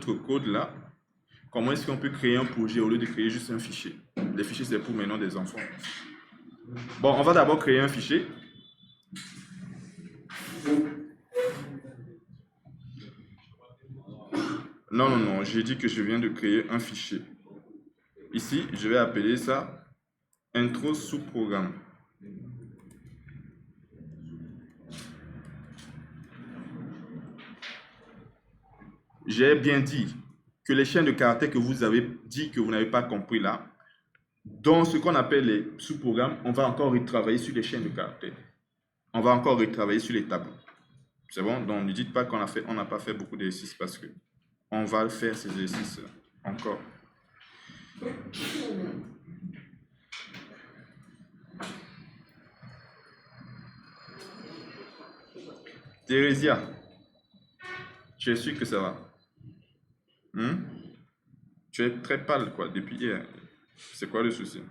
notre code là, comment est-ce qu'on peut créer un projet au lieu de créer juste un fichier? Les fichiers, c'est pour maintenant des enfants. Bon, on va d'abord créer un fichier. Non, non, non, j'ai dit que je viens de créer un fichier. Ici, je vais appeler ça intro sous-programme. J'ai bien dit que les chaînes de caractères que vous avez dit que vous n'avez pas compris là, dans ce qu'on appelle les sous-programmes, on va encore retravailler sur les chaînes de caractères. On va encore retravailler sur les tableaux. C'est bon? Donc ne dites pas on n'a pas fait beaucoup d'exercices parce que on va faire ces exercices encore. Thérésia, tu es sûr que ça va? Tu es très pâle, quoi, depuis hier. C'est quoi le souci?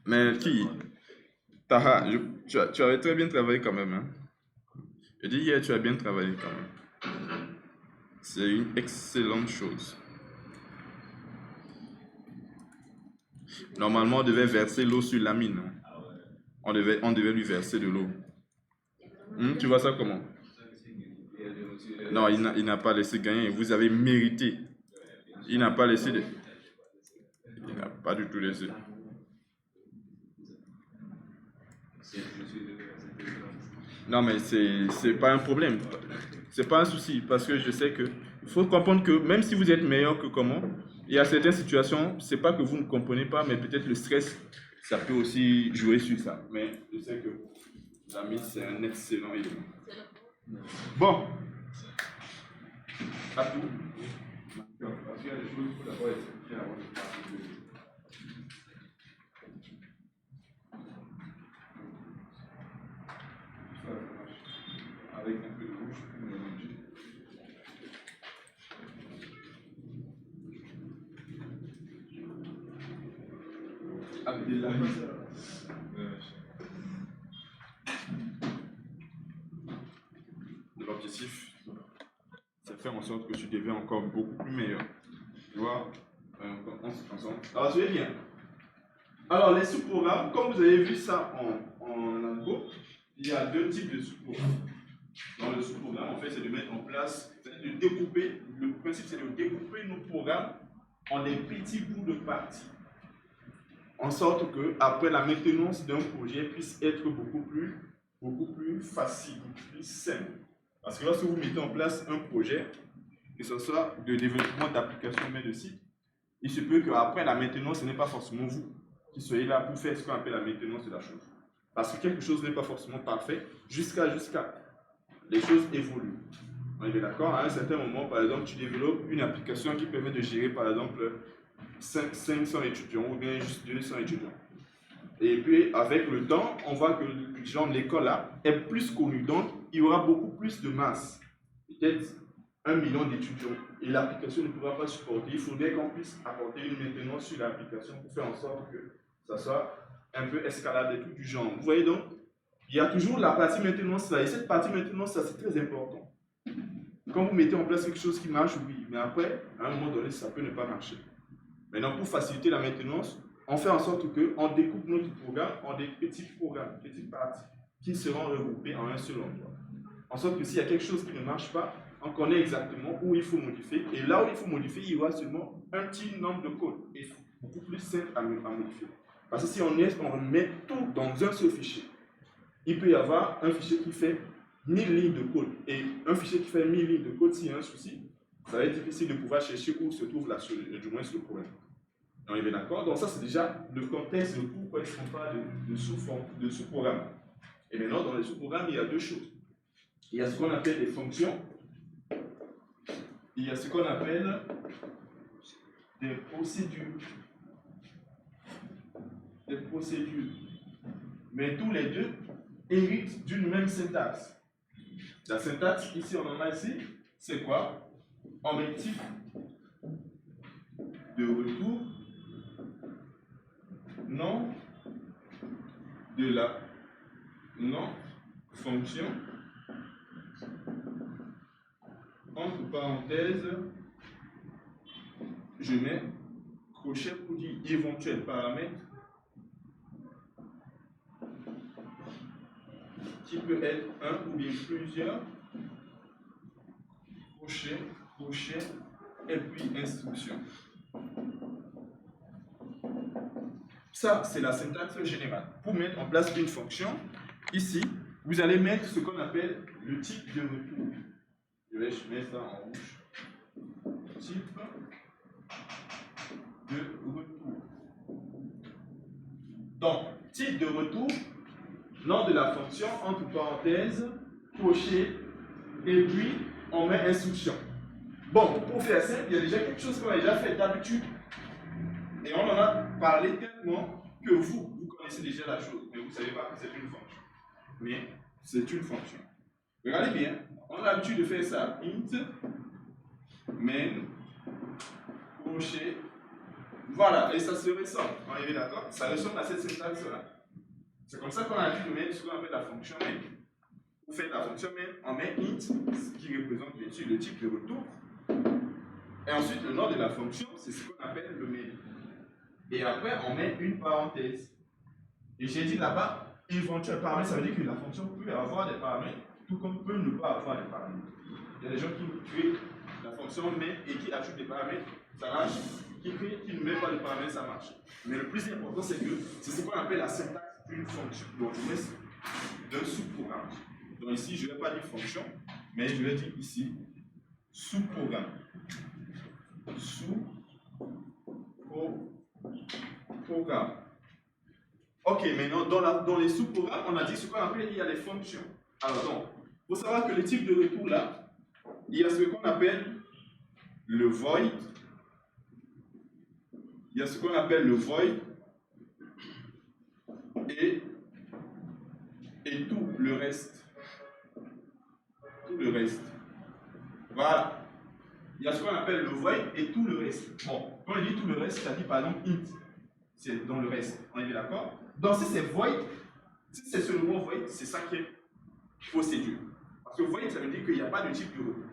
Mais qui? Taha, tu avais très bien travaillé quand même. Hein? Je dis hier, tu as bien travaillé quand même. C'est une excellente chose. Normalement, on devait verser l'eau sur la mine. Hein? On devait lui verser de l'eau. Tu vois ça comment? Non, il n'a pas laissé gagner. Vous avez mérité. Il n'a pas laissé. Il n'a pas du tout laissé. Non, mais c'est pas un problème. C'est pas un souci. Parce que je sais que. Il faut comprendre que même si vous êtes meilleur que comment, il y a certaines situations, c'est pas que vous ne comprenez pas, mais peut-être le stress, ça peut aussi jouer sur ça. Mais je sais que l'ami, c'est un excellent élément. Bon. À tout. Parce qu'il y a des choses qu'il faut d'abord expliquer avant de parler. Avec un peu de rouge pour mélanger. Abdellah. L'objectif, c'est faire en sorte que tu deviens encore beaucoup plus meilleur. Tu vois, on se concentre. Alors, tu es bien. Alors, les sous-programmes, comme vous avez vu ça en algo, il y a deux types de sous-programmes. Dans le sous-programme, en fait, c'est de mettre en place, c'est de découper, le principe c'est de découper nos programmes en des petits bouts de parties. En sorte que, après la maintenance d'un projet puisse être beaucoup plus facile, beaucoup plus simple. Parce que lorsque vous mettez en place un projet, que ce soit de développement d'applications mais de sites, il se peut qu'après la maintenance, ce n'est pas forcément vous qui soyez là pour faire ce qu'on appelle la maintenance de la chose. Parce que quelque chose n'est pas forcément parfait jusqu'à les choses évoluent. On est d'accord? À un certain moment, par exemple, tu développes une application qui permet de gérer, par exemple, 500 étudiants ou bien juste 200 étudiants. Et puis, avec le temps, on voit que genre, l'école là est plus connue. Donc, il y aura beaucoup plus de masse. Peut-être 1 million d'étudiants. Et l'application ne pourra pas supporter. Il faudrait qu'on puisse apporter une maintenance sur l'application pour faire en sorte que ça soit un peu escalade et tout du genre. Vous voyez donc, il y a toujours la partie maintenance là. Et cette partie maintenance là, c'est très important. Quand vous mettez en place quelque chose qui marche, oui. Mais après, à un moment donné, ça peut ne pas marcher. Maintenant, pour faciliter la maintenance, on fait en sorte qu'on découpe notre programme en des petits programmes, petites parties, qui seront regroupées en un seul endroit. En sorte que s'il y a quelque chose qui ne marche pas, on connaît exactement où il faut modifier. Et là où il faut modifier, il y aura seulement un petit nombre de codes. Et beaucoup plus simple à modifier. Parce que si on met tout dans un seul fichier, il peut y avoir un fichier qui fait 1000 lignes de code. Et un fichier qui fait 1000 lignes de code, s'il y a un souci, ça va être difficile de pouvoir chercher où se trouve du moins le problème. On est bien d'accord? Donc ça, c'est déjà le contexte de pourquoi est-ce qu'on parle de sous-programme. Et maintenant, dans les sous-programmes, il y a deux choses. Il y a ce qu'on appelle des fonctions. Il y a ce qu'on appelle des procédures. Des procédures. mais tous les deux héritent d'une même syntaxe. La syntaxe, ici, on en a ici, c'est quoi? On met type de retour, nom de la non-fonction, entre parenthèses, je mets crochet pour dire éventuel paramètre qui peut être un ou bien plusieurs, crochet, crochet, et puis instruction. Ça, c'est la syntaxe générale. Pour mettre en place une fonction, ici, vous allez mettre ce qu'on appelle le type de retour. Je vais mettre ça en rouge. Type de retour. Donc, type de retour, nom de la fonction, entre parenthèses, crochet, et puis on met instruction. Bon, pour faire ça, il y a déjà quelque chose qu'on a déjà fait d'habitude. Et on en a parlé tellement que vous connaissez déjà la chose, mais vous ne savez pas que c'est une fonction. Mais c'est une fonction. Regardez bien, on a l'habitude de faire ça. Int, main, crochet. Voilà, et ça se ressemble. On est d'accord? Ça ressemble à cette syntaxe-là. C'est comme ça qu'on a l'habitude de mettre ce qu'on appelle la fonction main. Pour faire la fonction main, on met int, ce qui représente bien sûr le type de retour. Et ensuite, le nom de la fonction, c'est ce qu'on appelle le main. Et après, on met une parenthèse. Et j'ai dit là-bas, éventuel paramètre, ça veut dire que la fonction peut avoir des paramètres, tout comme peut ne pas avoir des paramètres. Il y a des gens qui créent la fonction main et qui ajoutent des paramètres, ça marche. Qui ne met pas de paramètres, ça marche. Mais le plus important, c'est que c'est ce qu'on appelle la syntaxe d'une fonction. Donc, je mets d'un sous-programme. Donc ici, je ne vais pas dire fonction, mais je vais dire ici sous-programme. Sous-programme. Ok, maintenant, dans les sous-programmes, on a dit ce qu'on appelle, il y a les fonctions. Alors, donc, il faut savoir que les types de retour là, il y a ce qu'on appelle le void. Il y a ce qu'on appelle le void et tout le reste. Tout le reste. Voilà. Il y a ce qu'on appelle le void et tout le reste. Bon, quand on dit tout le reste, ça dit par exemple int. C'est dans le reste. On est d'accord? Donc si c'est void, si c'est seulement void, c'est ça qui est procédure. Parce que void, ça veut dire qu'il n'y a pas de type de retour.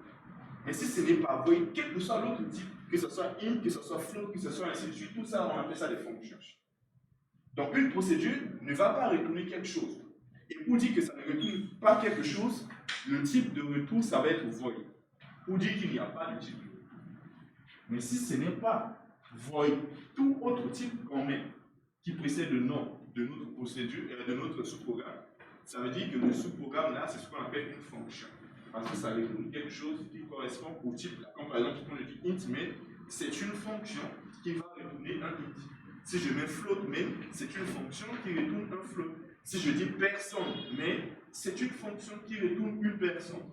Mais si ce n'est pas void, quel que soit l'autre type, que ce soit int, que ce soit float, que ce soit ainsi de suite, tout ça, on appelle ça des fonctions. Donc une procédure ne va pas retourner quelque chose. Et pour dire que ça ne retourne pas quelque chose, le type de retour, ça va être void. Pour dire qu'il n'y a pas de type de retour. Mais si ce n'est pas void, tout autre type qu'on met, qui précède le nom de notre procédure et de notre sous-programme, ça veut dire que le sous-programme là, c'est ce qu'on appelle une fonction. Parce que ça retourne quelque chose qui correspond au type là. Comme par exemple, quand je dis int main, c'est une fonction qui va retourner un int. Si je mets float main, c'est une fonction qui retourne un float. Si je dis personne main, c'est une fonction qui retourne une personne.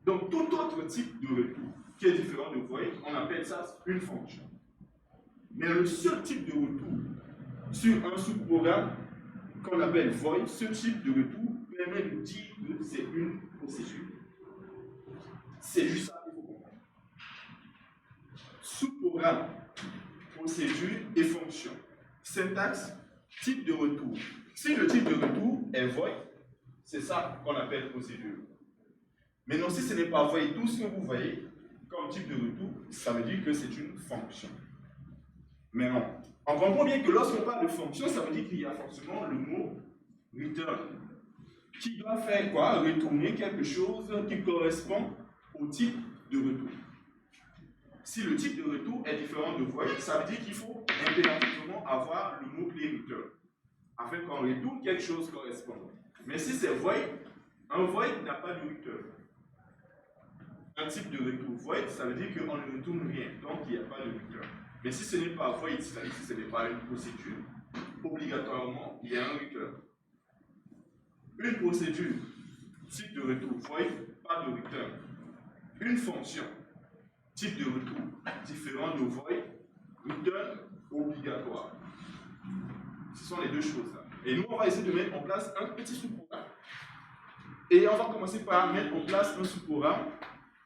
Donc tout autre type de retour qui est différent de void, on appelle ça une fonction. Mais le seul type de retour sur un sous-programme qu'on appelle void, ce type de retour permet de dire que c'est une procédure. C'est juste ça qu'il faut comprendre. Sous-programme, procédure et fonction. Syntaxe, type de retour. Si le type de retour est void, c'est ça qu'on appelle procédure. Maintenant, si ce n'est pas void, tout ce que vous voyez comme type de retour, ça veut dire que c'est une fonction. Maintenant, on comprend bien que lorsqu'on parle de fonction, ça veut dire qu'il y a forcément le mot return qui doit faire quoi? Retourner quelque chose qui correspond au type de retour. Si le type de retour est différent de void, ça veut dire qu'il faut impérativement avoir le mot-clé return afin qu'on retourne quelque chose correspondant. Mais si c'est void, un void n'a pas de return. Un type de retour void, ça veut dire qu'on ne retourne rien, donc il n'y a pas de return. Mais si ce n'est pas void, c'est-à-dire si ce n'est pas une procédure, obligatoirement, il y a un return. Une procédure, type de retour void, pas de return. Une fonction, type de retour différent de void, return obligatoire. Ce sont les deux choses là. Et nous, on va essayer de mettre en place un petit sous-programme. Et on va commencer par mettre en place un sous-programme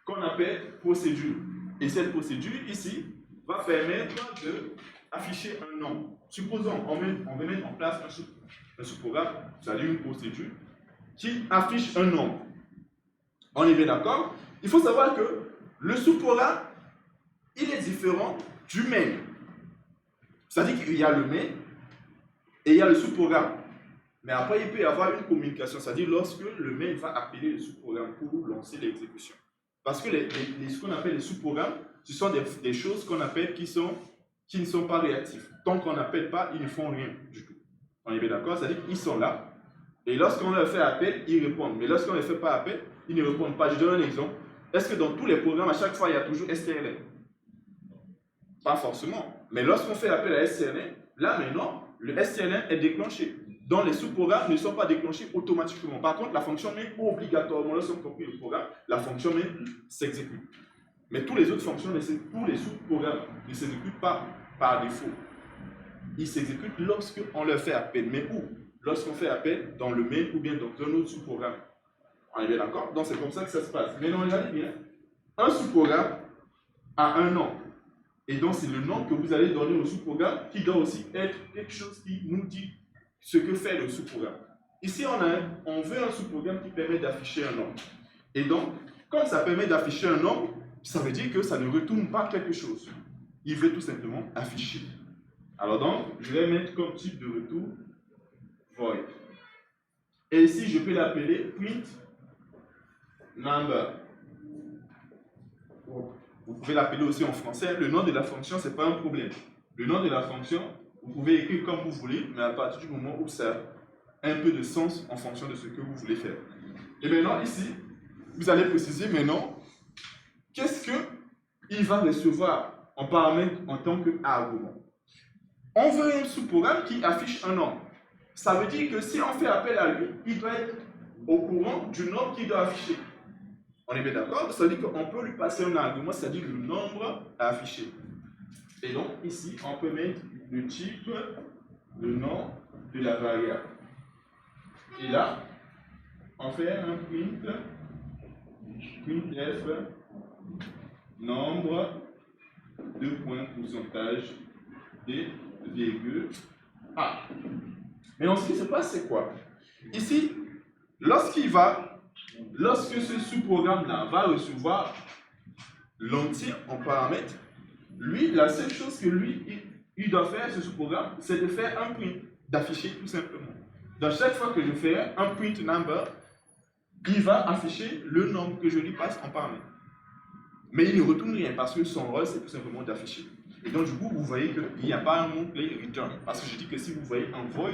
qu'on appelle procédure. Et cette procédure ici va permettre d'afficher un nom. Supposons on veut mettre en place un sous-programme, c'est-à-dire une procédure, qui affiche un nom. On est bien d'accord? Il faut savoir que le sous-programme, il est différent du main. C'est-à-dire qu'il y a le main et il y a le sous-programme. Mais après, il peut y avoir une communication, c'est-à-dire lorsque le main va appeler le sous-programme pour lancer l'exécution. Parce que ce qu'on appelle les sous-programmes, ce sont des choses qu'on appelle qui ne sont pas réactifs. Tant qu'on n'appelle pas, ils ne font rien du tout. On est bien d'accord? C'est-à-dire qu'ils sont là. Et lorsqu'on leur fait appel, ils répondent. Mais lorsqu'on ne leur fait pas appel, ils ne répondent pas. Je donne un exemple. Est-ce que dans tous les programmes, à chaque fois, il y a toujours STRN? Pas forcément. Mais lorsqu'on fait appel à STRN, là maintenant, le STRN est déclenché. Donc les sous-programmes ne sont pas déclenchés automatiquement. Par contre, la fonction main, obligatoirement, lorsqu'on compile le programme, la fonction main s'exécute. Mais tous les autres fonctions, tous les sous-programmes ne s'exécutent pas par défaut. Ils s'exécutent lorsqu'on leur fait appel. Mais où? Lorsqu'on fait appel dans le main ou bien dans un autre sous-programme. On est bien d'accord? Donc c'est comme ça que ça se passe. Mais non, regardez bien. Un sous-programme a un nom. Et donc c'est le nom que vous allez donner au sous-programme qui doit aussi être quelque chose qui nous dit ce que fait le sous-programme. Ici, on veut un sous-programme qui permet d'afficher un nom. Et donc, comme ça permet d'afficher un nom, ça veut dire que ça ne retourne pas quelque chose. Il veut tout simplement afficher. Alors donc, je vais mettre comme type de retour void. Et ici, je peux l'appeler print number. Vous pouvez l'appeler aussi en français. Le nom de la fonction, ce n'est pas un problème. Le nom de la fonction, vous pouvez écrire comme vous voulez, mais à partir du moment où ça a un peu de sens en fonction de ce que vous voulez faire. Et maintenant, ici, vous allez préciser maintenant qu'est-ce qu'il va recevoir en paramètre en tant qu'argument. On veut un sous-programme qui affiche un nom. Ça veut dire que si on fait appel à lui, il doit être au courant du nom qu'il doit afficher. On est bien d'accord? Ça veut dire qu'on peut lui passer un argument, c'est-à-dire le nombre à afficher. Et donc, ici, on peut mettre le type, le nom de la variable. Et là, on fait un printf nombre de points pourcentage et virgule A. Mais ensuite, ce qui se passe, c'est quoi? Ici, lorsque ce sous-programme-là va recevoir l'entier en paramètre, lui, la seule chose que il doit faire, ce sous-programme, c'est de faire un print, d'afficher tout simplement. Donc, chaque fois que je fais un print number, il va afficher le nombre que je lui passe en paramètre. Mais il ne retourne rien parce que son rôle, c'est tout simplement d'afficher. Et donc, du coup, vous voyez qu'il n'y a pas un mot-clé return. Parce que je dis que si vous voyez un void,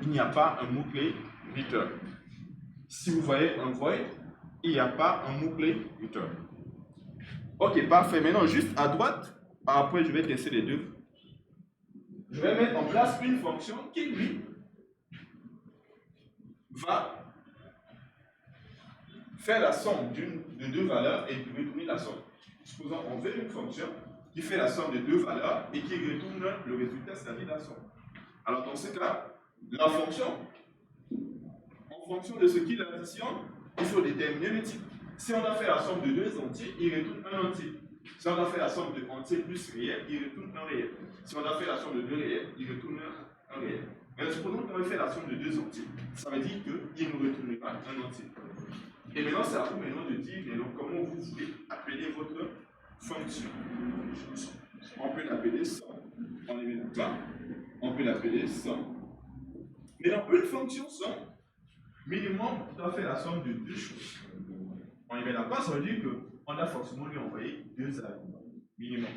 il n'y a pas un mot-clé return. Si vous voyez un void, il n'y a pas un mot-clé return. Ok, parfait. Maintenant, juste à droite, après je vais tester les deux. Je vais mettre en place une fonction qui, lui, va faire la somme de deux valeurs et retourner la somme. Supposons qu'on veut une fonction qui fait la somme de deux valeurs et qui retourne le résultat, c'est-à-dire la somme. Alors dans ce cas, la fonction, en fonction de ce qu'il additionne, il faut déterminer le type. Si on a fait la somme de deux entiers, il retourne un entier. Si on a fait la somme de entier plus réel, il retourne un réel. Si on a fait la somme de deux réels, il retourne un réel. Mais supposons qu'on a fait la somme de deux entiers. Ça veut dire qu'il ne retourne pas un entier. Et maintenant, c'est à vous maintenant de dire comment vous voulez appeler votre fonction. On peut l'appeler somme. On est bien d'accord. On peut l'appeler somme. Mais dans une fonction somme, minimum, on doit faire la somme de deux choses. On est bien d'accord, ça veut dire qu'on a forcément lui envoyé deux arguments. Minimum.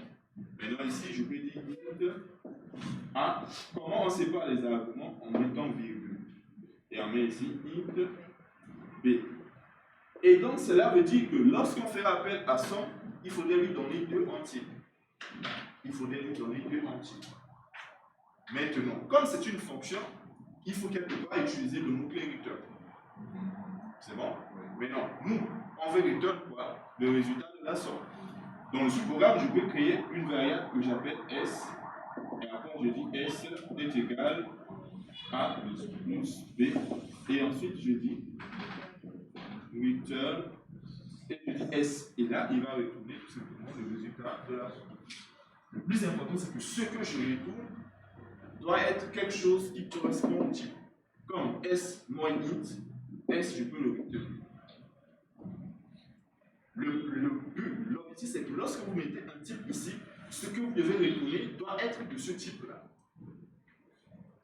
Maintenant, ici, je peux dire int A. Comment on sépare les arguments en mettant virgule? Et on met ici int B. Et donc, cela veut dire que lorsqu'on fait appel à somme, il faudrait lui donner deux entiers. Il faudrait lui donner deux entiers. Maintenant, comme c'est une fonction, il faut quelque part utiliser le mot-clé return. C'est bon? Maintenant, nous, on veut return quoi? Le résultat de la somme. Dans le sous-programme, je peux créer une variable que j'appelle S. Et après, je dis S est égal A plus B. Et ensuite, je dis return et je dis S. Et là, il va retourner tout simplement le résultat de la somme. Le plus important, c'est que ce que je retourne doit être quelque chose qui correspond au type. Comme S moins int, S, je peux le retenir. L'objectif, c'est que lorsque vous mettez un type ici, ce que vous devez retourner doit être de ce type-là.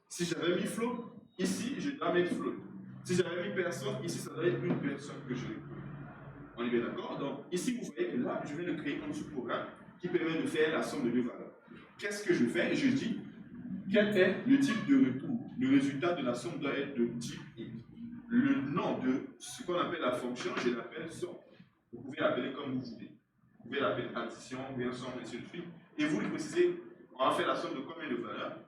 Si j'avais mis float, ici, je dois mettre float. Si j'avais mis personne, ici, ça doit être une personne que je retourne. On est bien d'accord? Donc, ici, vous voyez que là, je vais créer un sous-programme qui permet de faire la somme de deux valeurs. Qu'est-ce que je fais? Je dis, quel est le type de retour? Le résultat de la somme doit être de type int. Le nom de ce qu'on appelle la fonction, je l'appelle somme. Vous pouvez l'appeler comme vous voulez. Vous pouvez l'appeler addition, bien somme, ainsi de suite. Et vous lui précisez, on va faire la somme de combien de valeurs?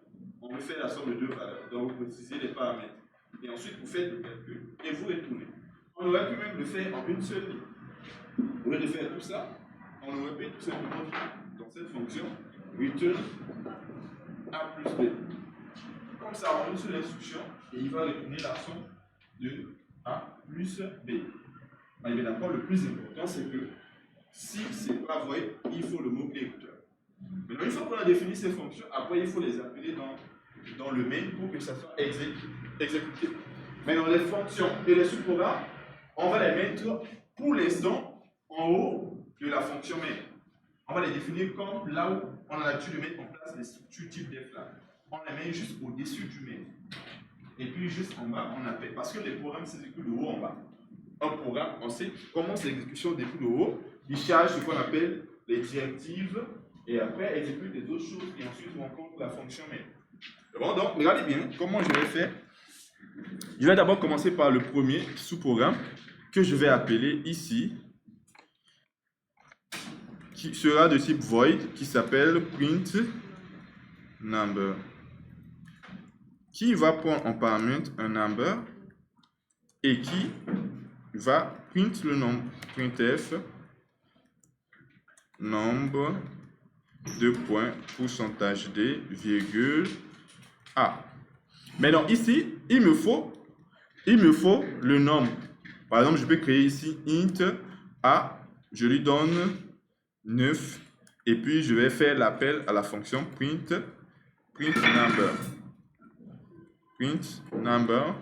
On veut faire la somme de deux valeurs. Donc vous précisez les paramètres. Et ensuite vous faites le calcul et vous retournez. On aurait pu même le faire en une seule ligne. Au lieu de faire tout ça, on aurait pu tout simplement dire dans cette fonction return A plus B. Comme ça, en une seule instruction, et il va retourner la somme de A plus B. On est bien d'accord, le plus important c'est que si ce n'est pas vrai, il faut le mot-clé return. Maintenant, une fois qu'on a défini ces fonctions, après il faut les appeler dans le main pour que ça soit exécuté. Maintenant, les fonctions et les sous-programmes, on va les mettre pour l'instant en haut de la fonction main. On va les définir comme là où on a l'habitude de mettre en place les structures type def là. On les met juste au-dessus du main. Et puis juste en bas, on appelle. Parce que les programmes s'exécutent de haut en bas. Un programme, on sait comment l'exécution découle de haut. Il charge ce qu'on appelle les directives et après exécute les autres choses et ensuite on rencontre la fonction main. Bon, donc regardez bien comment je vais faire. Je vais d'abord commencer par le premier sous-programme que je vais appeler ici, qui sera de type void, qui s'appelle print number, qui va prendre en paramètre un number et qui va print le nombre, printf nombre de points pourcentage d virgule a. Maintenant ici il me faut le nombre. Par exemple, je peux créer ici int a, je lui donne 9 et puis je vais faire l'appel à la fonction print number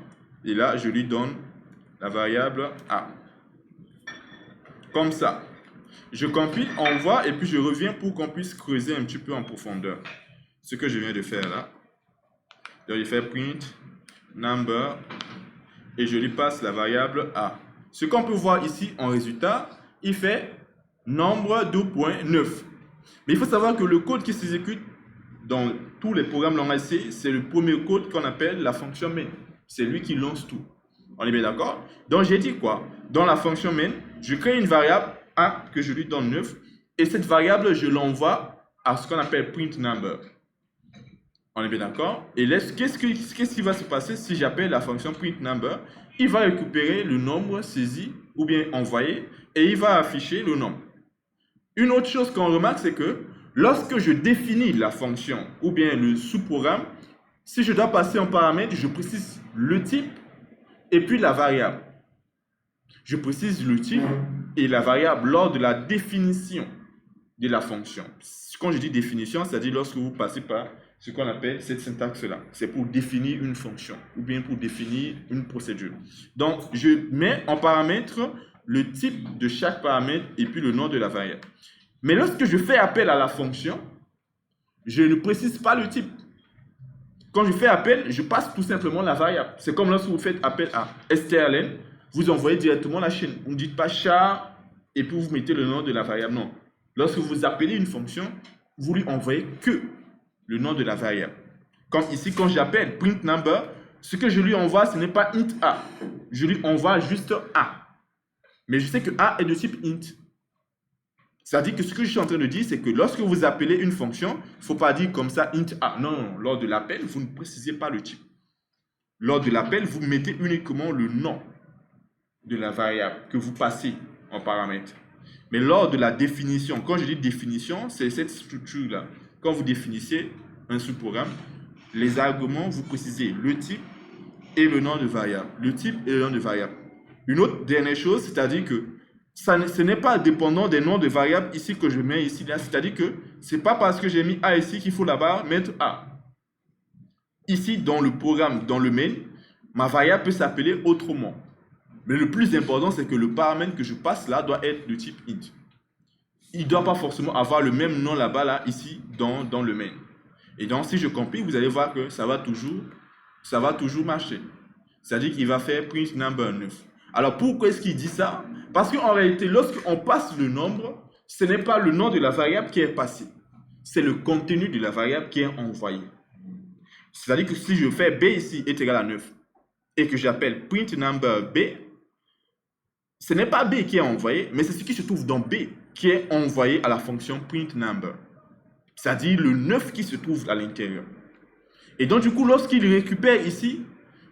et là je lui donne la variable a. Comme ça. Je compile, envoie et puis je reviens pour qu'on puisse creuser un petit peu en profondeur. Ce que je viens de faire là. Donc je fais print number et je lui passe la variable a. Ce qu'on peut voir ici en résultat, il fait nombre 2.9. Mais il faut savoir que le code qui s'exécute dans tous les programmes langage C, c'est le premier code qu'on appelle la fonction main. C'est lui qui lance tout. On est bien d'accord? Donc j'ai dit quoi? Dans la fonction main, je crée une variable a que je lui donne 9 et cette variable, je l'envoie à ce qu'on appelle print number. On est bien d'accord? Et qu'est-ce qui va se passer si j'appelle la fonction print number? Il va récupérer le nombre saisi ou bien envoyé et il va afficher le nombre. Une autre chose qu'on remarque, c'est que lorsque je définis la fonction ou bien le sous-programme, si je dois passer en paramètre, je précise le type et puis la variable. Je précise le type et la variable lors de la définition de la fonction. Quand je dis définition, c'est-à-dire lorsque vous passez par ce qu'on appelle cette syntaxe-là. C'est pour définir une fonction ou bien pour définir une procédure. Donc, je mets en paramètre le type de chaque paramètre et puis le nom de la variable. Mais lorsque je fais appel à la fonction, je ne précise pas le type. Quand je fais appel, je passe tout simplement la variable. C'est comme lorsque vous faites appel à strlen, vous envoyez directement la chaîne. Vous ne dites pas char et puis vous mettez le nom de la variable. Non. Lorsque vous appelez une fonction, vous lui envoyez que le nom de la variable. Comme ici, quand j'appelle print number, ce que je lui envoie, ce n'est pas int a. Je lui envoie juste a. Mais je sais que a est de type int. C'est-à-dire que ce que je suis en train de dire, c'est que lorsque vous appelez une fonction, il ne faut pas dire comme ça int a. Non, lors de l'appel, vous ne précisez pas le type. Lors de l'appel, vous mettez uniquement le nom de la variable que vous passez en paramètre. Mais lors de la définition, quand je dis définition, c'est cette structure-là. Quand vous définissez un sous-programme, les arguments, vous précisez le type et le nom de variable. Le type et le nom de variable. Une autre dernière chose, c'est-à-dire que ce n'est pas dépendant des noms de variables ici que je mets ici, là. C'est-à-dire que ce n'est pas parce que j'ai mis A ici qu'il faut là-bas mettre A. Ici, dans le programme, dans le main, ma variable peut s'appeler autrement. Mais le plus important, c'est que le paramètre que je passe là doit être de type int. Il ne doit pas forcément avoir le même nom là-bas, là, ici, dans le main. Et donc, si je compile, vous allez voir que ça va toujours marcher. C'est-à-dire qu'il va faire print number 9. Alors, pourquoi est-ce qu'il dit ça? Parce qu'en réalité, lorsqu'on passe le nombre, ce n'est pas le nom de la variable qui est passé. C'est le contenu de la variable qui est envoyé. C'est-à-dire que si je fais B ici est égal à 9 et que j'appelle print number B, ce n'est pas B qui est envoyé, mais c'est ce qui se trouve dans B qui est envoyé à la fonction print number. C'est-à-dire le 9 qui se trouve à l'intérieur. Et donc, du coup, lorsqu'il récupère ici,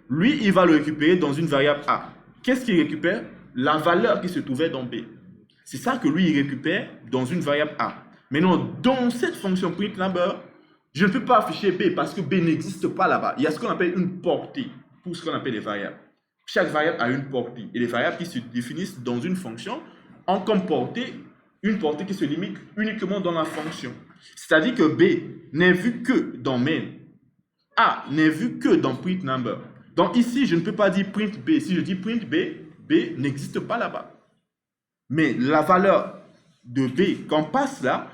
lui, il va le récupérer dans une variable A. Qu'est-ce qu'il récupère? La valeur qui se trouvait dans B. C'est ça que lui, il récupère dans une variable A. Maintenant, dans cette fonction print number, je ne peux pas afficher B parce que B n'existe pas là-bas. Il y a ce qu'on appelle une portée pour ce qu'on appelle les variables. Chaque variable a une portée. Et les variables qui se définissent dans une fonction ont comme portée une portée qui se limite uniquement dans la fonction. C'est-à-dire que B n'est vu que dans main. A n'est vu que dans print number. Donc ici, je ne peux pas dire print B. Si je dis print B, B n'existe pas là-bas. Mais la valeur de B, qu'on passe là,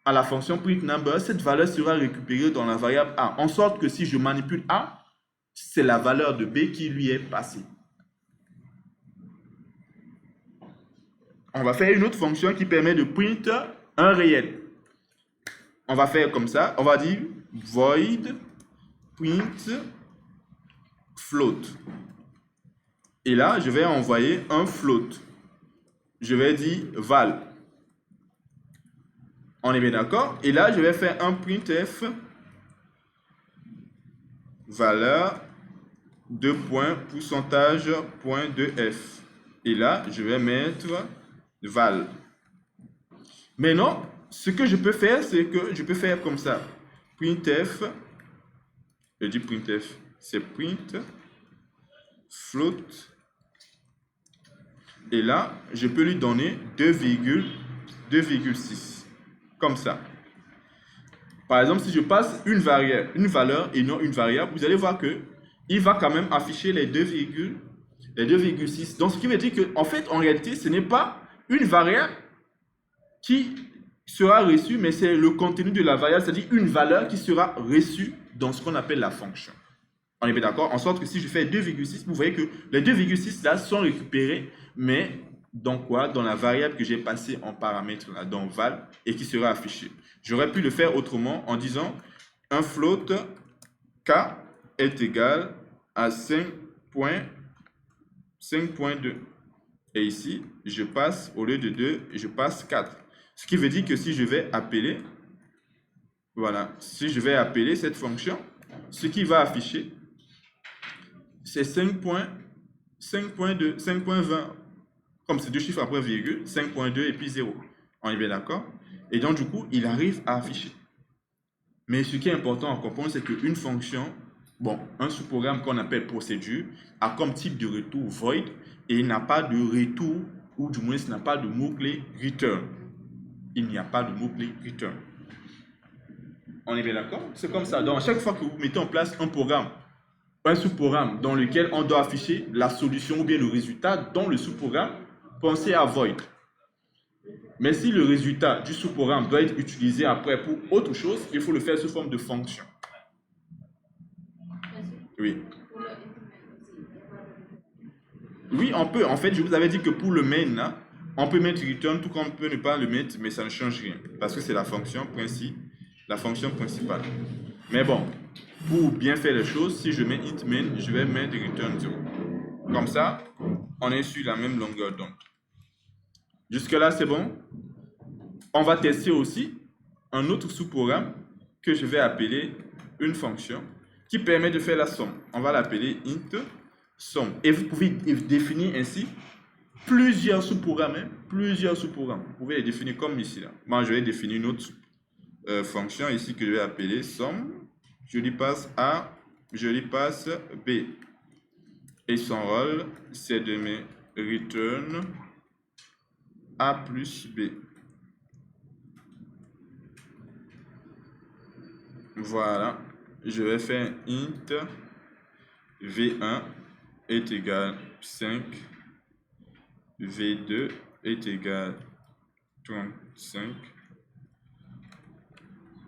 à la fonction print number, cette valeur sera récupérée dans la variable A. En sorte que si je manipule A, c'est la valeur de B qui lui est passée. On va faire une autre fonction qui permet de print un réel. On va faire comme ça. On va dire void print float. Et là, je vais envoyer un float. Je vais dire val. On est bien d'accord? Et là, je vais faire un printf valeur de point pourcentage point de f. Et là, je vais mettre val. Maintenant, ce que je peux faire, c'est que je peux faire comme ça. Printf, je dis printf, c'est print float. Et là, je peux lui donner 2,6. Comme ça. Par exemple, si je passe une valeur et non une variable, vous allez voir que il va quand même afficher les 2,6. Donc, ce qui veut dire que, en fait, en réalité, ce n'est pas une variable qui sera reçue, mais c'est le contenu de la variable, c'est-à-dire une valeur qui sera reçue dans ce qu'on appelle la fonction. On est bien d'accord? En sorte que si je fais 2,6, vous voyez que les 2,6 là sont récupérés, mais dans quoi? Dans la variable que j'ai passée en paramètre là, dans val, et qui sera affichée. J'aurais pu le faire autrement en disant un float k est égal à 5.2. Et ici, je passe, au lieu de 2, je passe 4. Ce qui veut dire que si je vais appeler, voilà, si je vais appeler cette fonction, ce qui va afficher, c'est 5.2, 5.20. Comme c'est deux chiffres après virgule, 5.2 et puis 0. On est bien d'accord? Et donc, du coup, il arrive à afficher. Mais ce qui est important à comprendre, c'est qu'une fonction, bon, un sous-programme qu'on appelle procédure, a comme type de retour void et il n'a pas de retour, ou du moins, il n'a pas de mot-clé return. Il n'y a pas de mot-clé return. On est bien d'accord? C'est comme ça. Donc, à chaque fois que vous mettez en place un programme, un sous-programme dans lequel on doit afficher la solution ou bien le résultat dans le sous-programme, pensez à void. Mais si le résultat du sous-programme doit être utilisé après pour autre chose, il faut le faire sous forme de fonction. Oui. Oui, on peut. En fait, je vous avais dit que pour le main, là, on peut mettre return tout comme on peut ne pas le mettre, mais ça ne change rien. Parce que c'est la fonction principale. Mais bon, pour bien faire les choses, si je mets int main, je vais mettre return 0. Comme ça, on est sur la même longueur d'onde. Jusque-là, c'est bon? On va tester aussi un autre sous-programme que je vais appeler une fonction qui permet de faire la somme. On va l'appeler int somme. Et vous pouvez définir ainsi plusieurs sous-programmes. Vous pouvez les définir comme ici. Là. Moi, je vais définir une autre fonction ici que je vais appeler somme. je lui passe A, je lui passe B. Et son rôle, c'est de me return A plus B. Voilà. Je vais faire int V1 est égal 5, V2 est égal 35.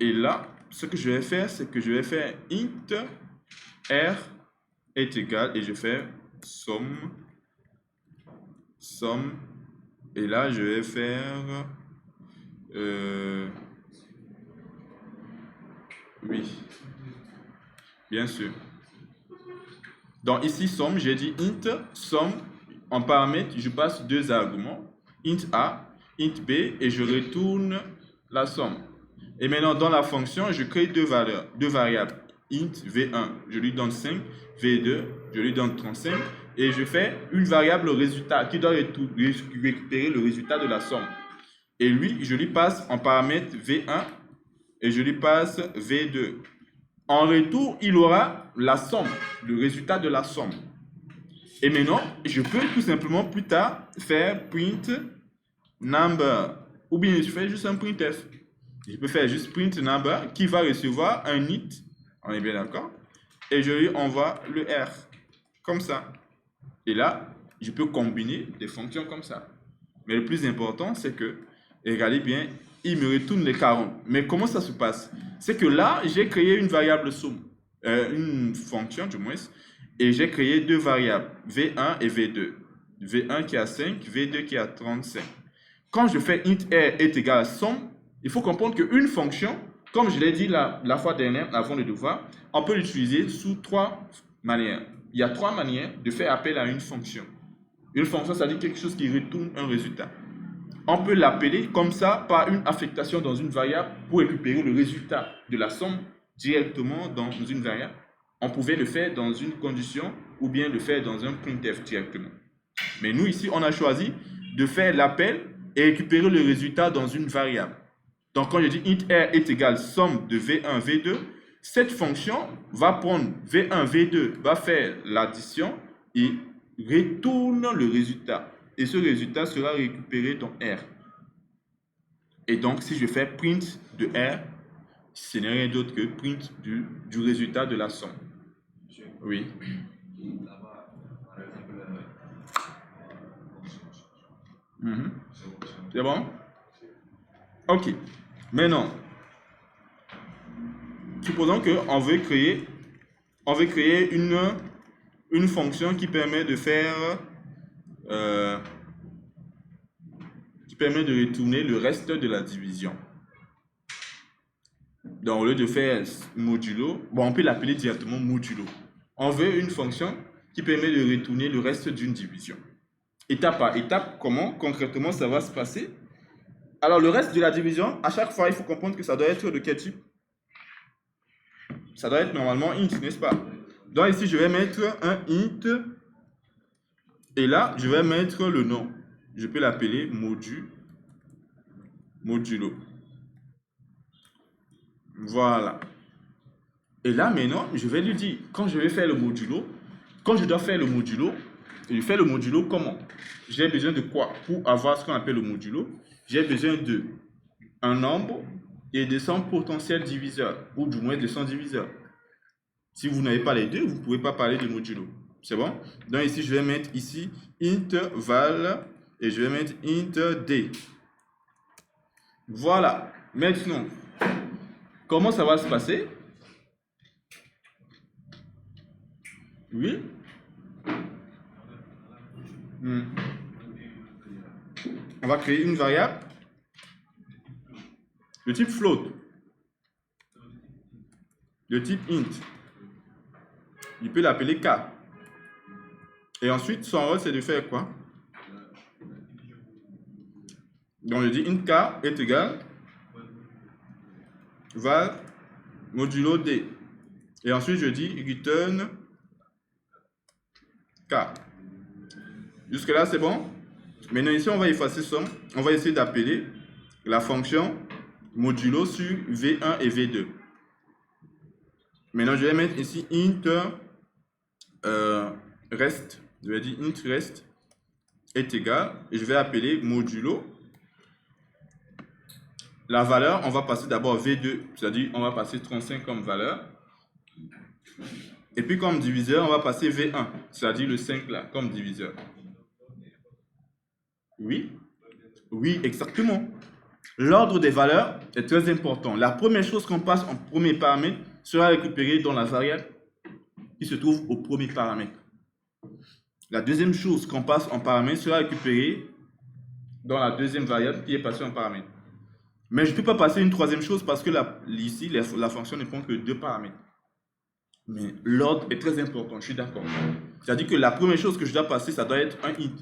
Et là, ce que je vais faire, c'est que je vais faire int R est égal, et je fais somme. Et là, je vais faire oui, bien sûr. Donc ici, somme, j'ai dit int somme. En paramètre, je passe deux arguments, int A, int B, et je retourne la somme. Et maintenant, dans la fonction, je crée deux variables. Int V1, je lui donne 5, V2, je lui donne 35, et je fais une variable résultat qui doit récupérer le résultat de la somme. Et lui, je lui passe en paramètre V1 et je lui passe V2. En retour, il aura la somme, le résultat de la somme. Et maintenant, je peux tout simplement plus tard faire print number, ou bien je fais juste un printf. Je peux faire juste print number qui va recevoir un int, on est bien d'accord, et je lui envoie le R, comme ça. Et là, je peux combiner des fonctions comme ça. Mais le plus important, c'est que, regardez bien, il me retourne les 40. Mais comment ça se passe? C'est que là, j'ai créé une variable somme, une fonction du moins, et j'ai créé deux variables, V1 et V2. V1 qui a 5, V2 qui a 35. Quand je fais int R est égal à somme, il faut comprendre qu'une fonction, comme je l'ai dit la fois dernière, avant le devoir, on peut l'utiliser sous trois manières. Il y a trois manières de faire appel à une fonction. Une fonction, ça dit quelque chose qui retourne un résultat. On peut l'appeler comme ça par une affectation dans une variable pour récupérer le résultat de la somme directement dans une variable. On pouvait le faire dans une condition ou bien le faire dans un printf directement. Mais nous ici, on a choisi de faire l'appel et récupérer le résultat dans une variable. Donc quand je dis int R est égal somme de V1, V2, cette fonction va prendre V1, V2, va faire l'addition et retourne le résultat. Et ce résultat sera récupéré dans R. Et donc, si je fais print de R, ce n'est rien d'autre que print du résultat de la somme. Oui. C'est bon? Ok. Maintenant, supposons qu'on veut créer une fonction qui permet de faire qui permet de retourner le reste de la division. Donc, au lieu de faire modulo, bon, on peut l'appeler directement modulo. On veut une fonction qui permet de retourner le reste d'une division. Étape par étape, comment concrètement ça va se passer? Alors, le reste de la division, à chaque fois, il faut comprendre que ça doit être de quel type? Ça doit être normalement int, n'est-ce pas? Donc ici, je vais mettre un int. Et là, je vais mettre le nom. Je peux l'appeler modulo. Voilà. Et là, maintenant, je vais lui dire, quand je vais faire le modulo, quand je dois faire le modulo, je fais le modulo comment? J'ai besoin de quoi pour avoir ce qu'on appelle le modulo? J'ai besoin de un nombre et de son potentiel diviseur, ou du moins de son diviseur. Si vous n'avez pas les deux, vous ne pouvez pas parler de modulo. C'est bon? Donc ici, je vais mettre ici int val et je vais mettre int d. Voilà. Maintenant, comment ça va se passer? Oui? On va créer une variable de type float, de type int. Il peut l'appeler k. Et ensuite, son rôle, c'est de faire quoi? Donc, je dis int k est égal val modulo d. Et ensuite, je dis return k. Jusque-là, c'est bon? Maintenant, ici, on va effacer ça. On va essayer d'appeler la fonction modulo sur V1 et V2. Maintenant, je vais mettre ici int rest. Je vais dire int rest est égal, et je vais appeler modulo. La valeur, on va passer d'abord V2, c'est-à-dire on va passer 35 comme valeur. Et puis comme diviseur, on va passer V1, c'est-à-dire le 5 là, comme diviseur. Oui, oui, exactement. L'ordre des valeurs est très important. La première chose qu'on passe en premier paramètre sera récupérée dans la variable qui se trouve au premier paramètre. La deuxième chose qu'on passe en paramètre sera récupérée dans la deuxième variable qui est passée en paramètre. Mais je ne peux pas passer une troisième chose parce que ici, la fonction ne prend que 2 paramètres. Mais l'ordre est très important, je suis d'accord. C'est-à-dire que la première chose que je dois passer, ça doit être un int.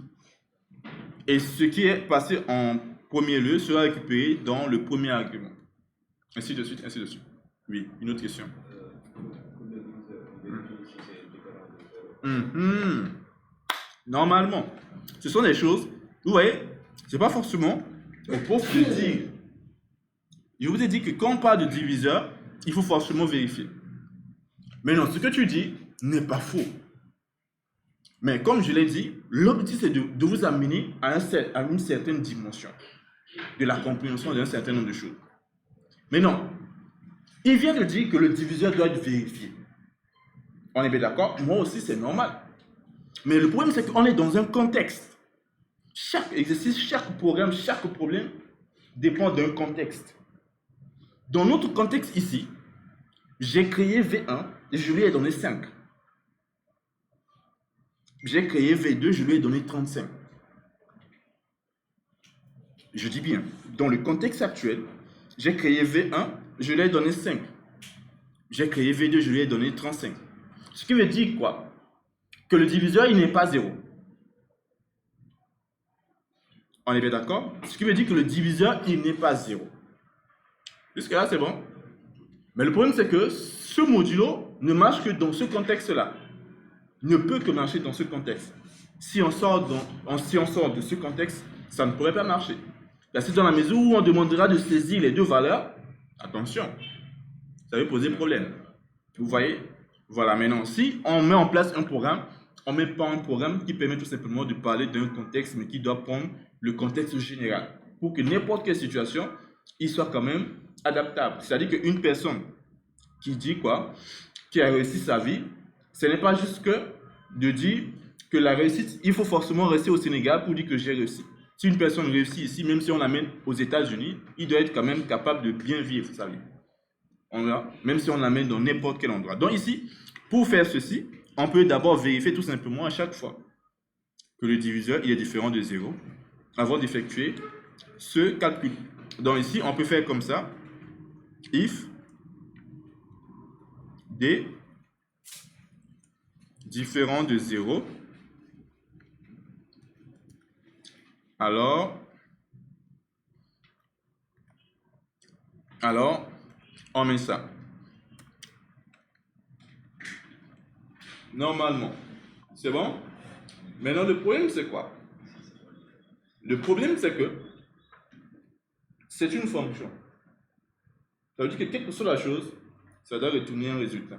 Et ce qui est passé en premier lieu sera récupéré dans le premier argument. Ainsi de suite, ainsi de suite. Oui, une autre question. Normalement, ce sont des choses, vous voyez, c'est pas forcément au prof de dire. Je vous ai dit que quand on parle de diviseur, il faut forcément vérifier. Mais non, ce que tu dis n'est pas faux. Mais comme je l'ai dit, l'objectif c'est de vous amener à une certaine dimension de la compréhension d'un certain nombre de choses. Mais non, il vient de dire que le diviseur doit être vérifié. On est bien d'accord? Moi aussi, c'est normal. Mais le problème, c'est qu'on est dans un contexte. Chaque exercice, chaque programme, chaque problème dépend d'un contexte. Dans notre contexte ici, j'ai créé V1 et je lui ai donné 5. J'ai créé V2, je lui ai donné 35. Je dis bien, dans le contexte actuel, j'ai créé V1, je lui ai donné 5. J'ai créé V2, je lui ai donné 35. Ce qui veut dire quoi? Que le diviseur, il n'est pas 0. On est bien d'accord? Ce qui veut dire que le diviseur, il n'est pas 0. Jusque-là, c'est bon? Mais le problème, c'est que ce modulo ne marche que dans ce contexte-là. Ne peut que marcher dans ce contexte. Si on sort de ce contexte, ça ne pourrait pas marcher. Là, c'est dans la mesure où on demandera de saisir les deux valeurs, attention, ça va poser problème. Vous voyez? Voilà, maintenant, si on met en place un programme, on ne met pas un programme qui permet tout simplement de parler d'un contexte, mais qui doit prendre le contexte général. Pour que n'importe quelle situation, il soit quand même adaptable. C'est-à-dire qu'une personne qui dit quoi? Qui a réussi sa vie, ce n'est pas juste que de dire que la réussite, il faut forcément rester au Sénégal pour dire que j'ai réussi. Si une personne réussit ici, même si on l'amène aux États-Unis, il doit être quand même capable de bien vivre sa vie. Même si on l'amène dans n'importe quel endroit. Donc ici, pour faire ceci, on peut d'abord vérifier tout simplement à chaque fois que le diviseur il est différent de 0 avant d'effectuer ce calcul. Donc ici, on peut faire comme ça. If D différent de 0, alors on met ça. Normalement, c'est bon? Maintenant, le problème, c'est quoi? Le problème, c'est que c'est une fonction. Ça veut dire que quelle que soit la chose, ça doit retourner un résultat.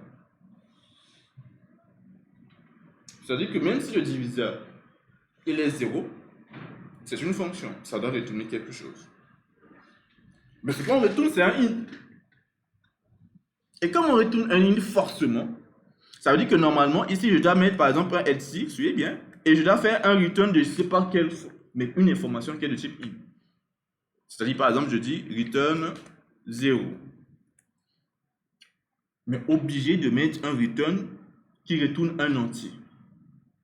C'est-à-dire que même si le diviseur il est 0, c'est une fonction, ça doit retourner quelque chose. Mais ce qu'on retourne, c'est un int. Et comme on retourne un int forcément, ça veut dire que normalement, ici, je dois mettre par exemple un else, suivez bien, et je dois faire un return de je ne sais pas quelle, mais une information qui est de type int. C'est-à-dire, par exemple, je dis return 0. Mais obligé de mettre un return qui retourne un entier.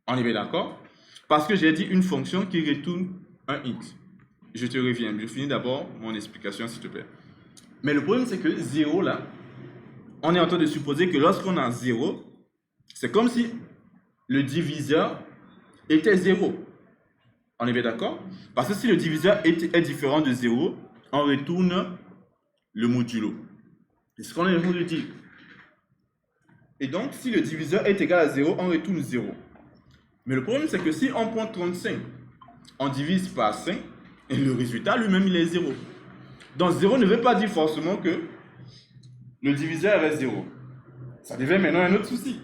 On est bien d'accord? Parce que j'ai dit une fonction qui retourne un int. Je te reviens. Je finis d'abord mon explication, s'il te plaît. Mais le problème, c'est que 0, là, on est en train de supposer que lorsqu'on a 0, c'est comme si le diviseur était 0. On est bien d'accord? Parce que si le diviseur est différent de 0, on retourne le modulo. C'est ce qu'on est en train de dire. Et donc, si le diviseur est égal à 0, on retourne 0. Mais le problème, c'est que si on prend 35, on divise par 5, et le résultat lui-même, il est 0. Donc, 0 ne veut pas dire forcément que le diviseur est 0. Ça devient maintenant un autre souci.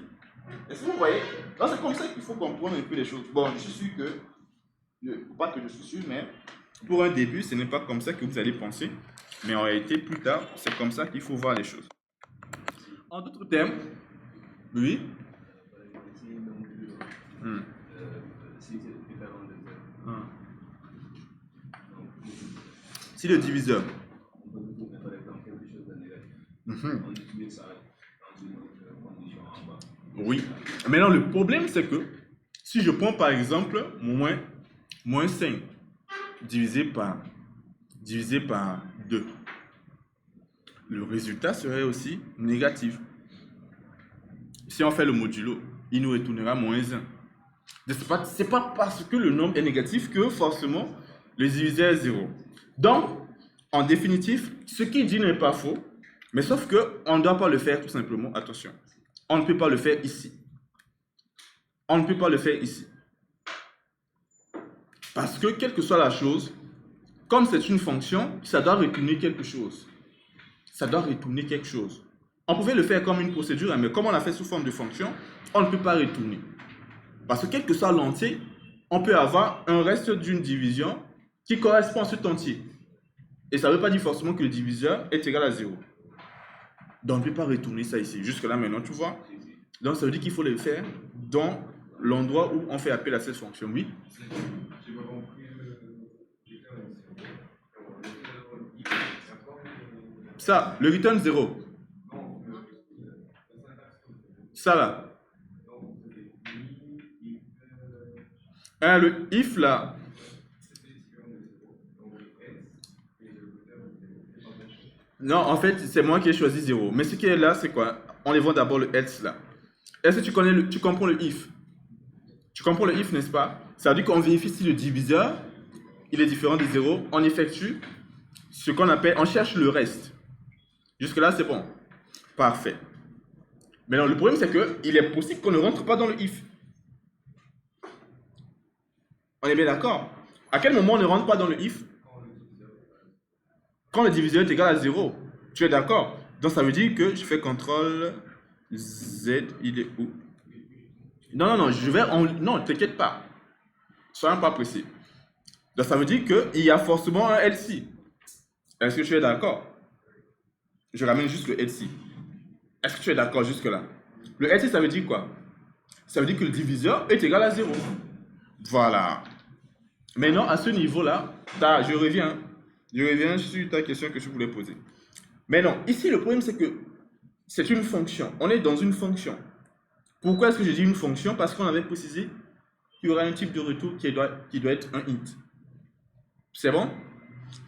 Est-ce que vous voyez? Donc c'est comme ça qu'il faut comprendre un peu les choses. Bon, je suis sûr que, pas que je suis sûr, mais pour un début, ce n'est pas comme ça que vous allez penser. Mais en réalité, plus tard, c'est comme ça qu'il faut voir les choses. En d'autres termes, oui. Si le diviseur. Oui. Maintenant, le problème, c'est que si je prends par exemple moins 5 divisé par 2, le résultat serait aussi négatif. Si on fait le modulo, il nous retournera moins 1. Ce n'est pas parce que le nombre est négatif que forcément le diviseur est 0. Donc, en définitive, ce qu'il dit n'est pas faux, mais sauf qu'on ne doit pas le faire tout simplement. Attention, on ne peut pas le faire ici. On ne peut pas le faire ici. Parce que, quelle que soit la chose, comme c'est une fonction, ça doit retourner quelque chose. Ça doit retourner quelque chose. On pouvait le faire comme une procédure, mais comme on l'a fait sous forme de fonction, on ne peut pas retourner. Parce que quel que soit l'entier, on peut avoir un reste d'une division qui correspond à cet entier. Et ça ne veut pas dire forcément que le diviseur est égal à 0. Donc on ne peut pas retourner ça ici. Jusque-là maintenant, tu vois. Donc ça veut dire qu'il faut le faire dans l'endroit où on fait appel à cette fonction. Oui. Ça, le return 0. Ça là. Le if là. Non, en fait, c'est moi qui ai choisi 0. Mais ce qui est là, c'est quoi? On les voit d'abord le else là. Est-ce que tu comprends le if? Tu comprends le if, n'est-ce pas? Ça veut dire qu'on vérifie si le diviseur, il est différent de 0. On effectue ce qu'on appelle, on cherche le reste. Jusque-là, c'est bon. Parfait. Maintenant, le problème, c'est qu'il est possible qu'on ne rentre pas dans le if. On est bien d'accord? À quel moment on ne rentre pas dans le if? Quand le diviseur est égal à 0. Tu es d'accord? Donc, ça veut dire que je fais CTRL Z, il est où? Non, non, t'inquiète pas. Soyons pas pressés. Donc, ça veut dire qu'il y a forcément un LC. Est-ce que tu es d'accord? Je ramène juste le LC. Est-ce que tu es d'accord jusque-là? Le LC, ça veut dire quoi? Ça veut dire que le diviseur est égal à 0. Voilà. Maintenant, à ce niveau-là, je reviens sur ta question que je voulais poser. Mais non, ici, le problème, c'est que c'est une fonction. On est dans une fonction. Pourquoi est-ce que je dis une fonction? Parce qu'on avait précisé qu'il y aura un type de retour qui doit être un int. C'est bon?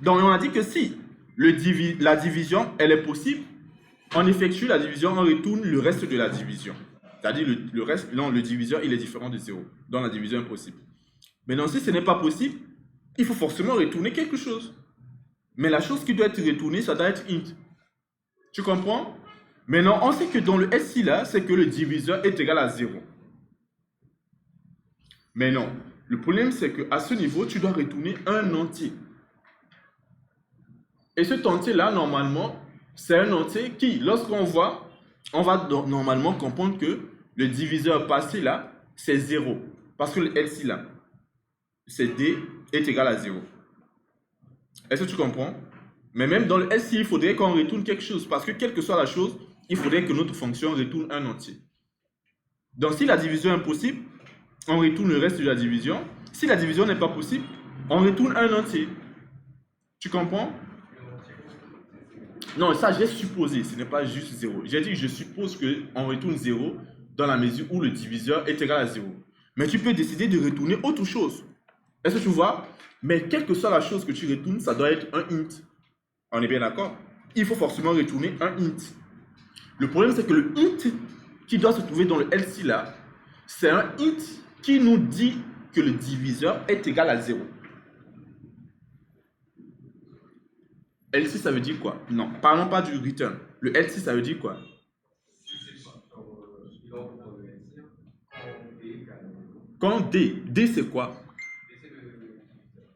Donc, on a dit que si la division, elle est possible, on effectue la division, on retourne le reste de la division. C'est-à-dire le reste, non, le diviseur, il est différent de 0. Donc, la division est possible. Maintenant, si ce n'est pas possible, il faut forcément retourner quelque chose. Mais la chose qui doit être retournée, ça doit être int. Tu comprends? Maintenant, on sait que dans le SI là, c'est que le diviseur est égal à 0. Mais non, le problème c'est qu'à ce niveau, tu dois retourner un entier. Et cet entier là, normalement, c'est un entier qui, lorsqu'on voit, on va normalement comprendre que le diviseur passé là, c'est 0. Parce que le LC là, c'est D est égal à 0. Est-ce que tu comprends? Mais même dans le SI, il faudrait qu'on retourne quelque chose. Parce que quelle que soit la chose, il faudrait que notre fonction retourne un entier. Donc si la division est impossible, on retourne le reste de la division. Si la division n'est pas possible, on retourne un entier. Tu comprends? Non, ça j'ai supposé, ce n'est pas juste 0. J'ai dit je suppose qu'on retourne 0 dans la mesure où le diviseur est égal à 0. Mais tu peux décider de retourner autre chose. Est-ce que tu vois? Mais quelle que soit la chose que tu retournes, ça doit être un int. On est bien d'accord? Il faut forcément retourner un int. Le problème, c'est que le int qui doit se trouver dans le LC là, c'est un int qui nous dit que le diviseur est égal à 0. LC, ça veut dire quoi? Non, parlons pas du return. Le LC, ça veut dire quoi? Quand D c'est quoi?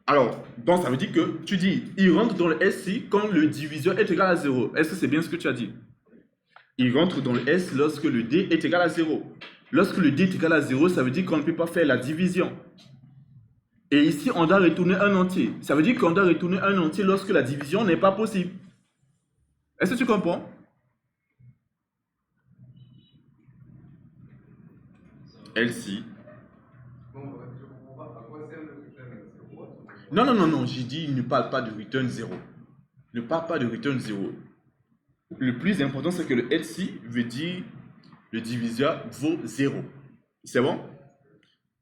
Alors, donc ça veut dire que tu dis, il rentre dans le SI quand le diviseur est égal à 0. Est-ce que c'est bien ce que tu as dit? Il rentre dans le S lorsque le D est égal à 0. Lorsque le D est égal à 0, ça veut dire qu'on ne peut pas faire la division. Et ici, on doit retourner un entier. Ça veut dire qu'on doit retourner un entier lorsque la division n'est pas possible. Est-ce que tu comprends? Elsie. Non, j'ai dit, il ne parle pas de return 0. Ne parle pas de return 0. Le plus important, c'est que le Elsie veut dire le diviseur vaut 0. C'est bon?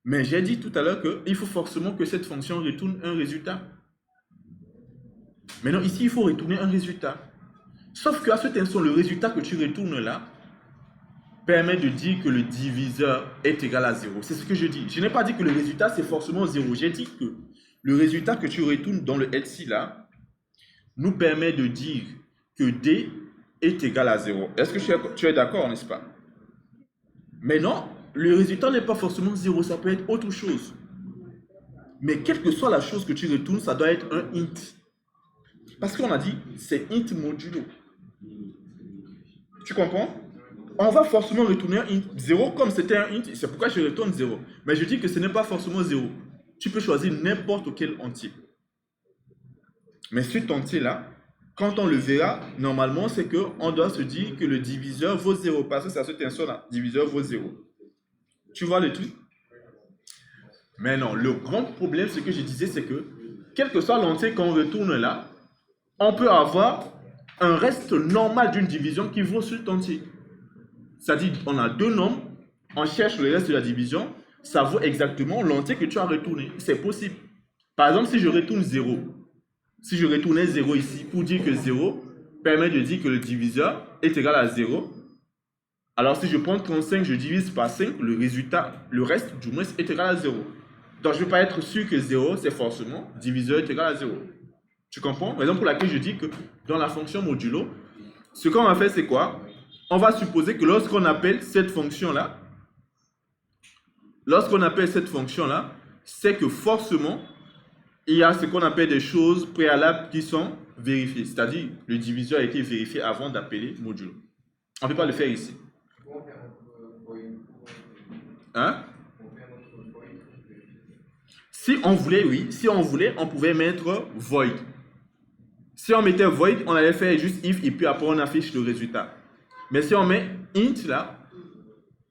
Mais j'ai dit tout à l'heure qu'il faut forcément que cette fonction retourne un résultat. Maintenant, ici, il faut retourner un résultat. Sauf qu'à cet instant, le résultat que tu retournes là permet de dire que le diviseur est égal à 0. C'est ce que je dis. Je n'ai pas dit que le résultat, c'est forcément 0. J'ai dit que le résultat que tu retournes dans le LC là nous permet de dire que D est égal à 0. Est-ce que tu es d'accord, n'est-ce pas? Mais non, le résultat n'est pas forcément 0. Ça peut être autre chose. Mais quelle que soit la chose que tu retournes, ça doit être un int. Parce qu'on a dit, c'est int modulo. Tu comprends? On va forcément retourner un int 0 comme c'était un int. C'est pourquoi je retourne 0. Mais je dis que ce n'est pas forcément 0. Tu peux choisir n'importe quel entier. Mais cet entier-là, quand on le verra, normalement, c'est qu'on doit se dire que le diviseur vaut 0. Parce que c'est à cet instant-là. Diviseur vaut 0. Tu vois le truc? Mais non, le grand problème, ce que je disais, c'est que, quel que soit l'entier qu'on retourne là, on peut avoir un reste normal d'une division qui vaut cet entier. C'est-à-dire, on a deux nombres, on cherche le reste de la division, ça vaut exactement l'entier que tu as retourné. C'est possible. Par exemple, si je retourne 0, si je retournais 0 ici pour dire que 0 permet de dire que le diviseur est égal à 0, alors si je prends 35, je divise par 5, le résultat, le reste du moins est égal à 0. Donc je ne vais pas être sûr que 0, c'est forcément diviseur est égal à 0. Tu comprends? Raison pour laquelle je dis que dans la fonction modulo, ce qu'on va faire, c'est quoi? On va supposer que lorsqu'on appelle cette fonction-là, c'est que forcément, il y a ce qu'on appelle des choses préalables qui sont vérifiées. C'est-à-dire, le diviseur a été vérifié avant d'appeler modulo. On ne peut pas le faire ici. Hein? Si on voulait, oui. Si on voulait, on pouvait mettre void. Si on mettait void, on allait faire juste if et puis après on affiche le résultat. Mais si on met int là,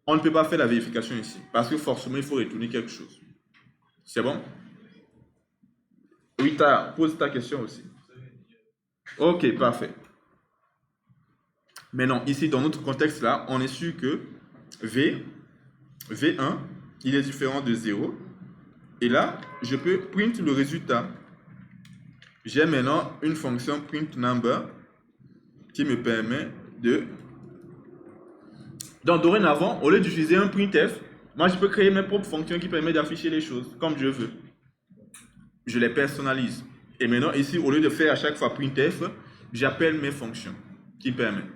on ne peut pas faire la vérification ici. Parce que forcément, il faut retourner quelque chose. C'est bon? Oui, pose ta question aussi. Ok, parfait. Maintenant, ici, dans notre contexte là, on est sûr que V1, il est différent de 0. Et là, je peux print le résultat. J'ai maintenant une fonction print number qui me permet de... Donc, dorénavant, au lieu d'utiliser un printf, moi, je peux créer mes propres fonctions qui permettent d'afficher les choses comme je veux. Je les personnalise. Et maintenant, ici, au lieu de faire à chaque fois printf, j'appelle mes fonctions qui permettent.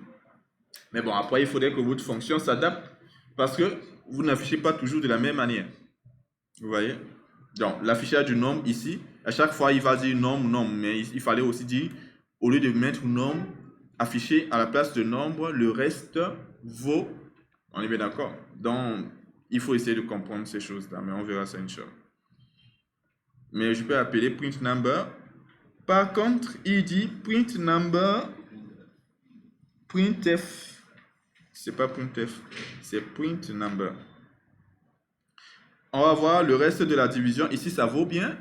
Mais bon, après, il faudrait que votre fonction s'adapte parce que vous n'affichez pas toujours de la même manière. Vous voyez? Donc, l'affichage du nombre ici, à chaque fois, il va dire nombre, mais il fallait aussi dire, au lieu de mettre nombre, afficher à la place de nombre, le reste vaut. On est bien d'accord? Donc, il faut essayer de comprendre ces choses-là, mais on verra ça une chose. Mais je peux appeler print number. Par contre, il dit print number, printf. C'est pas printf, c'est print number. On va voir le reste de la division. Ici, ça vaut bien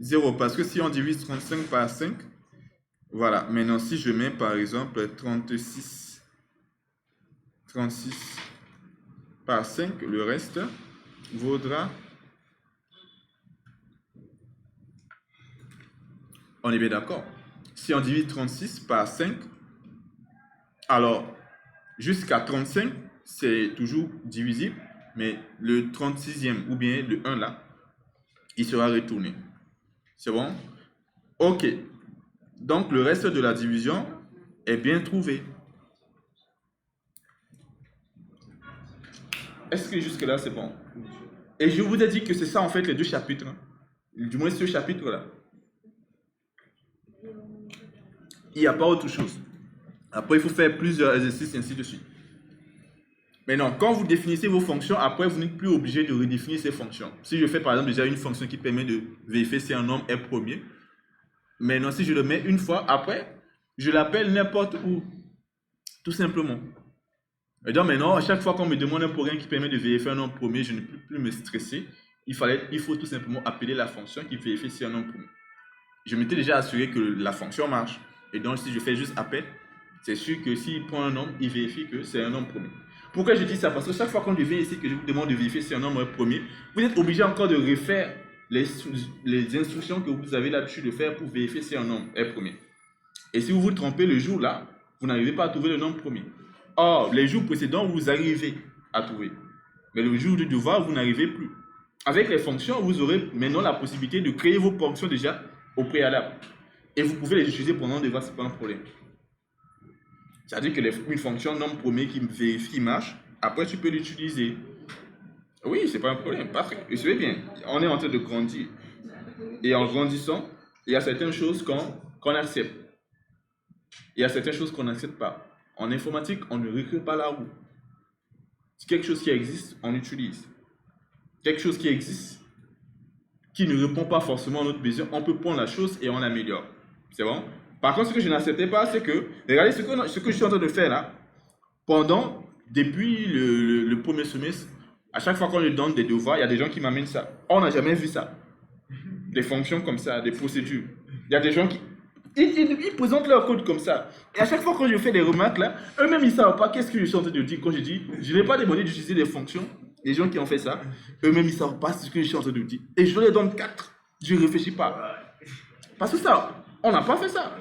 0. Parce que si on divise 35 par 5, voilà. Maintenant, si je mets par exemple 36 par 5, le reste vaudra... On est bien d'accord. Si on divise 36 par 5, alors jusqu'à 35, c'est toujours divisible. Mais le 36e ou bien le 1 là, il sera retourné. C'est bon? Ok. Donc, le reste de la division est bien trouvé. Est-ce que jusque-là, c'est bon? Et je vous ai dit que c'est ça, en fait, les deux chapitres. Du moins, ce chapitre-là. Il n'y a pas autre chose. Après, il faut faire plusieurs exercices, ainsi de suite. Maintenant, quand vous définissez vos fonctions, après, vous n'êtes plus obligé de redéfinir ces fonctions. Si je fais par exemple déjà une fonction qui permet de vérifier si un nombre est premier, maintenant si je le mets une fois, après, je l'appelle n'importe où, tout simplement. Et donc maintenant, à chaque fois qu'on me demande un programme qui permet de vérifier un nombre premier, je ne peux plus me stresser. Il faut tout simplement appeler la fonction qui vérifie si un nombre premier. Je m'étais déjà assuré que la fonction marche. Et donc, si je fais juste appel, c'est sûr que s'il prend un nombre, il vérifie que c'est un nombre premier. Pourquoi je dis ça? Parce que chaque fois qu'on je viens ici, que je vous demande de vérifier si un nombre est premier, vous êtes obligé encore de refaire les instructions que vous avez l'habitude de faire pour vérifier si un nombre est premier. Et si vous vous trompez le jour là, vous n'arrivez pas à trouver le nombre premier. Or, les jours précédents, vous arrivez à trouver. Mais le jour du devoir, vous n'arrivez plus. Avec les fonctions, vous aurez maintenant la possibilité de créer vos fonctions déjà au préalable. Et vous pouvez les utiliser pendant le devoir, ce n'est pas un problème. C'est-à-dire que une fonction nombre premier qui vérifie qui marche, après tu peux l'utiliser. Oui, c'est pas un problème, parfait. Vous savez bien, on est en train de grandir. Et en grandissant, il y a certaines choses qu'on accepte. Il y a certaines choses qu'on n'accepte pas. En informatique, on ne recrée pas la roue. C'est quelque chose qui existe, on l'utilise. Quelque chose qui existe, qui ne répond pas forcément à notre besoin, on peut prendre la chose et on l'améliore. C'est bon? Par contre, ce que je n'acceptais pas, c'est que, regardez ce que je suis en train de faire là. Depuis le premier semestre, à chaque fois qu'on lui donne des devoirs, il y a des gens qui m'amènent ça. On n'a jamais vu ça. Des fonctions comme ça, des procédures. Il y a des gens qui ils présentent leur code comme ça. Et à chaque fois que je fais des remarques là, eux-mêmes ils ne savent pas qu'est-ce que je suis en train de dire. Quand je dis, je n'ai pas demandé d'utiliser des fonctions, les gens qui ont fait ça, eux-mêmes ils ne savent pas ce que je suis en train de dire. Et je leur donne 4. Je ne réfléchis pas. Parce que ça, on n'a pas fait ça.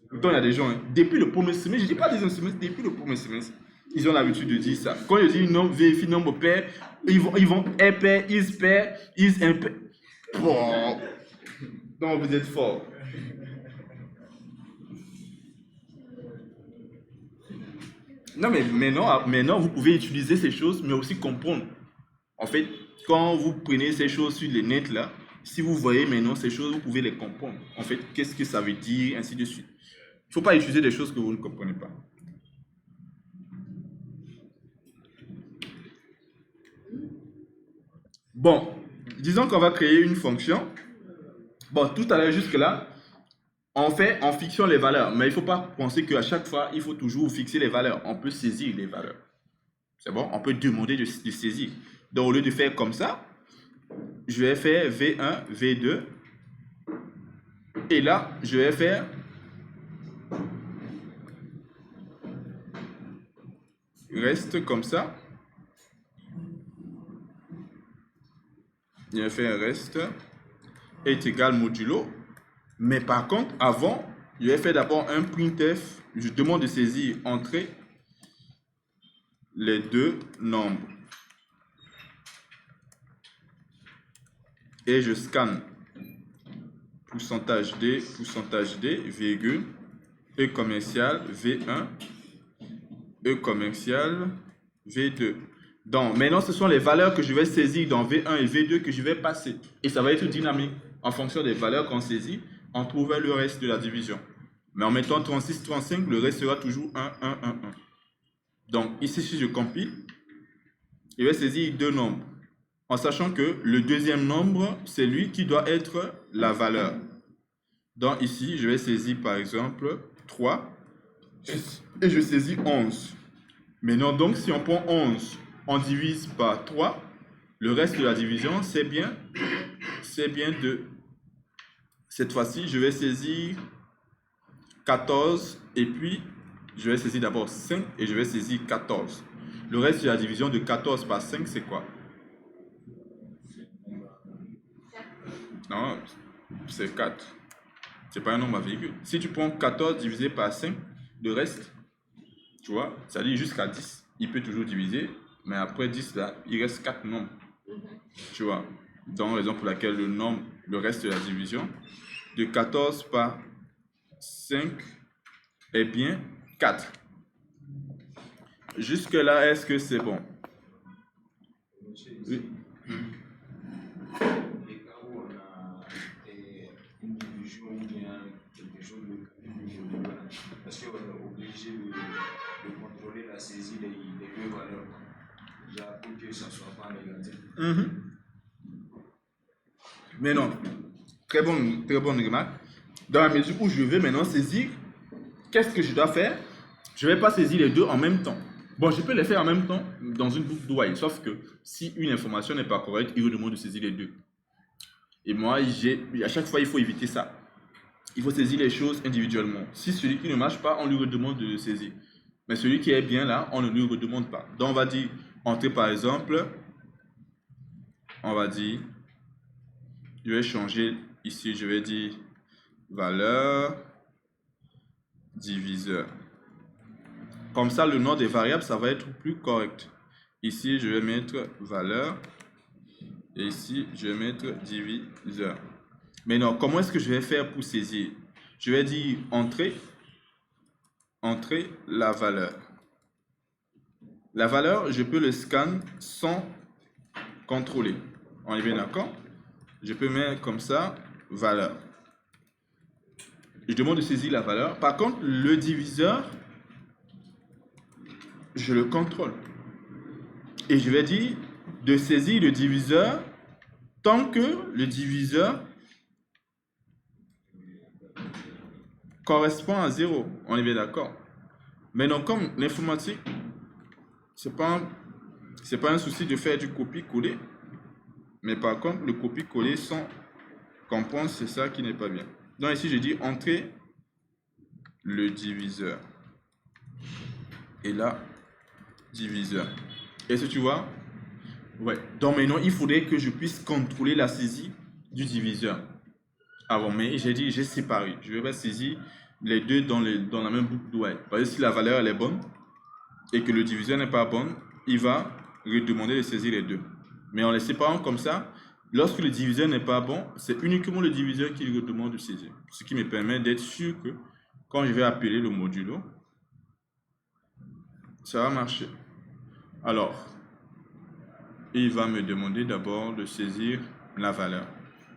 Pourtant, il y a des gens, hein, depuis le premier semestre, je ne dis pas deuxième semestre, depuis le premier semestre, ils ont l'habitude de dire ça. Quand je dis vérifie nombre pair, ils vont pair, is impair. Bon. Donc vous êtes fort. Non, mais maintenant, vous pouvez utiliser ces choses, mais aussi comprendre. En fait, quand vous prenez ces choses sur les nets, là, si vous voyez maintenant ces choses, vous pouvez les comprendre. En fait, qu'est-ce que ça veut dire, ainsi de suite. Il ne faut pas utiliser des choses que vous ne comprenez pas. Bon, disons qu'on va créer une fonction. Bon, tout à l'heure, jusque-là, on fait en fixant les valeurs. Mais il ne faut pas penser qu'à chaque fois, il faut toujours fixer les valeurs. On peut saisir les valeurs. C'est bon? On peut demander de saisir. Donc, au lieu de faire comme ça, je vais faire V1, V2. Et là, je vais faire reste comme ça. Je vais faire reste est égal modulo. Mais par contre, avant, je vais faire d'abord un printf. Je demande de saisir entrer les deux nombres. Et je scanne pourcentage D, virgule, E commercial V1, E commercial V2. Donc, maintenant, ce sont les valeurs que je vais saisir dans V1 et V2 que je vais passer. Et ça va être dynamique. En fonction des valeurs qu'on saisit, on trouve le reste de la division. Mais en mettant 36, 35, le reste sera toujours 1, 1, 1, 1. Donc, ici, si je compile, je vais saisir deux nombres. En sachant que le deuxième nombre, c'est lui qui doit être la valeur. Donc ici, je vais saisir par exemple 3 et je saisis 11. Maintenant, donc, si on prend 11, on divise par 3, le reste de la division, c'est bien 2. Cette fois-ci, je vais saisir 14 et puis je vais saisir d'abord 5 et je vais saisir 14. Le reste de la division de 14 par 5, c'est quoi? Non, c'est 4. C'est pas un nombre à virgule. Si tu prends 14 divisé par 5, le reste, tu vois, ça dit jusqu'à 10. Il peut toujours diviser, mais après 10, là, il reste 4 nombres. Tu vois. Donc, raison pour laquelle le reste de la division, de 14 par 5 est bien 4. Jusque-là, est-ce que c'est bon? Oui. Parce qu'on est obligé de contrôler la saisie des que ça ne soit pas négatif. Mais non, très bonne remarque. Dans la mesure où je vais maintenant saisir, qu'est-ce que je dois faire? Je ne vais pas saisir les deux en même temps. Bon, je peux les faire en même temps dans une boucle do while, sauf que si une information n'est pas correcte, il me demande de saisir les deux. Et moi, à chaque fois, il faut éviter ça. Il faut saisir les choses individuellement. Si celui qui ne marche pas, on lui redemande de le saisir. Mais celui qui est bien là, on ne lui redemande pas. Donc, on va dire, entrer par exemple, on va dire, je vais changer ici, je vais dire valeur diviseur. Comme ça, le nom des variables, ça va être plus correct. Ici, je vais mettre valeur. Et ici, je vais mettre diviseur. Maintenant, comment est-ce que je vais faire pour saisir? Je vais dire entrer la valeur. La valeur, je peux le scan sans contrôler. On est bien d'accord? Je peux mettre comme ça, valeur. Je demande de saisir la valeur. Par contre, le diviseur, je le contrôle. Et je vais dire de saisir le diviseur tant que le diviseur correspond à 0. On est bien d'accord. Maintenant, comme l'informatique, c'est pas un souci de faire du copier-coller. Mais par contre, le copier-coller sans comprendre, c'est ça qui n'est pas bien. Donc ici, je dis entrer le diviseur. Et là, diviseur. Est-ce que tu vois? Ouais. Donc maintenant, il faudrait que je puisse contrôler la saisie du diviseur. Avant, mais j'ai dit, j'ai séparé. Je vais pas saisir les deux dans la même boucle do while. Parce que si la valeur elle est bonne et que le diviseur n'est pas bon, il va redemander de saisir les deux. Mais en les séparant comme ça, lorsque le diviseur n'est pas bon, c'est uniquement le diviseur qui lui demande de saisir. Ce qui me permet d'être sûr que quand je vais appeler le modulo, ça va marcher. Alors, il va me demander d'abord de saisir la valeur.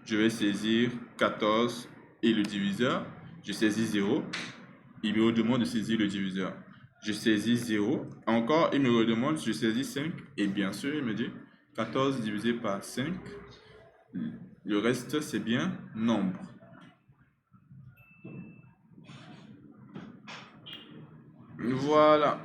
Je vais saisir 14 et le diviseur. Je saisis 0. Il me redemande de saisir le diviseur. Je saisis 0. Encore, il me redemande, je saisis 5. Et bien sûr, il me dit 14 divisé par 5. Le reste, c'est bien nombre. Voilà.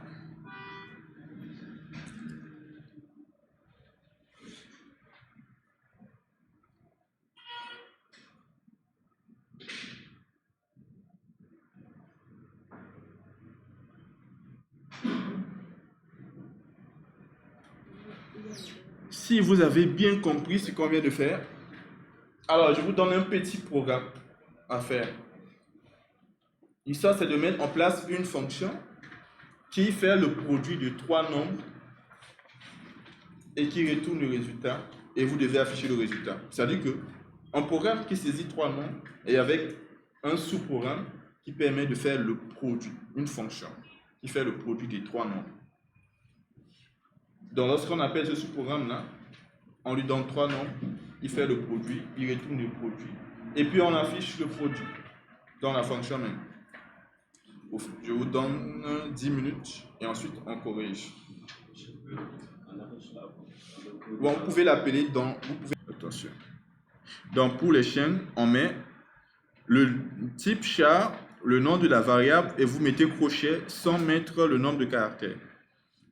Si vous avez bien compris ce qu'on vient de faire, alors je vous donne un petit programme à faire. L'histoire, c'est de mettre en place une fonction qui fait le produit de 3 nombres et qui retourne le résultat, et vous devez afficher le résultat. C'est-à-dire qu'un programme qui saisit 3 nombres et avec un sous-programme qui permet de faire le produit, une fonction qui fait le produit des 3 nombres. Donc lorsqu'on appelle ce sous-programme-là, on lui donne 3 nombres, il fait le produit, il retourne le produit, et puis on affiche le produit dans la fonction même. Je vous donne 10 minutes et ensuite on corrige. Bon, vous pouvez l'appeler dans... Attention. Donc pour les chaînes, on met le type char, le nom de la variable, et vous mettez crochet sans mettre le nombre de caractères.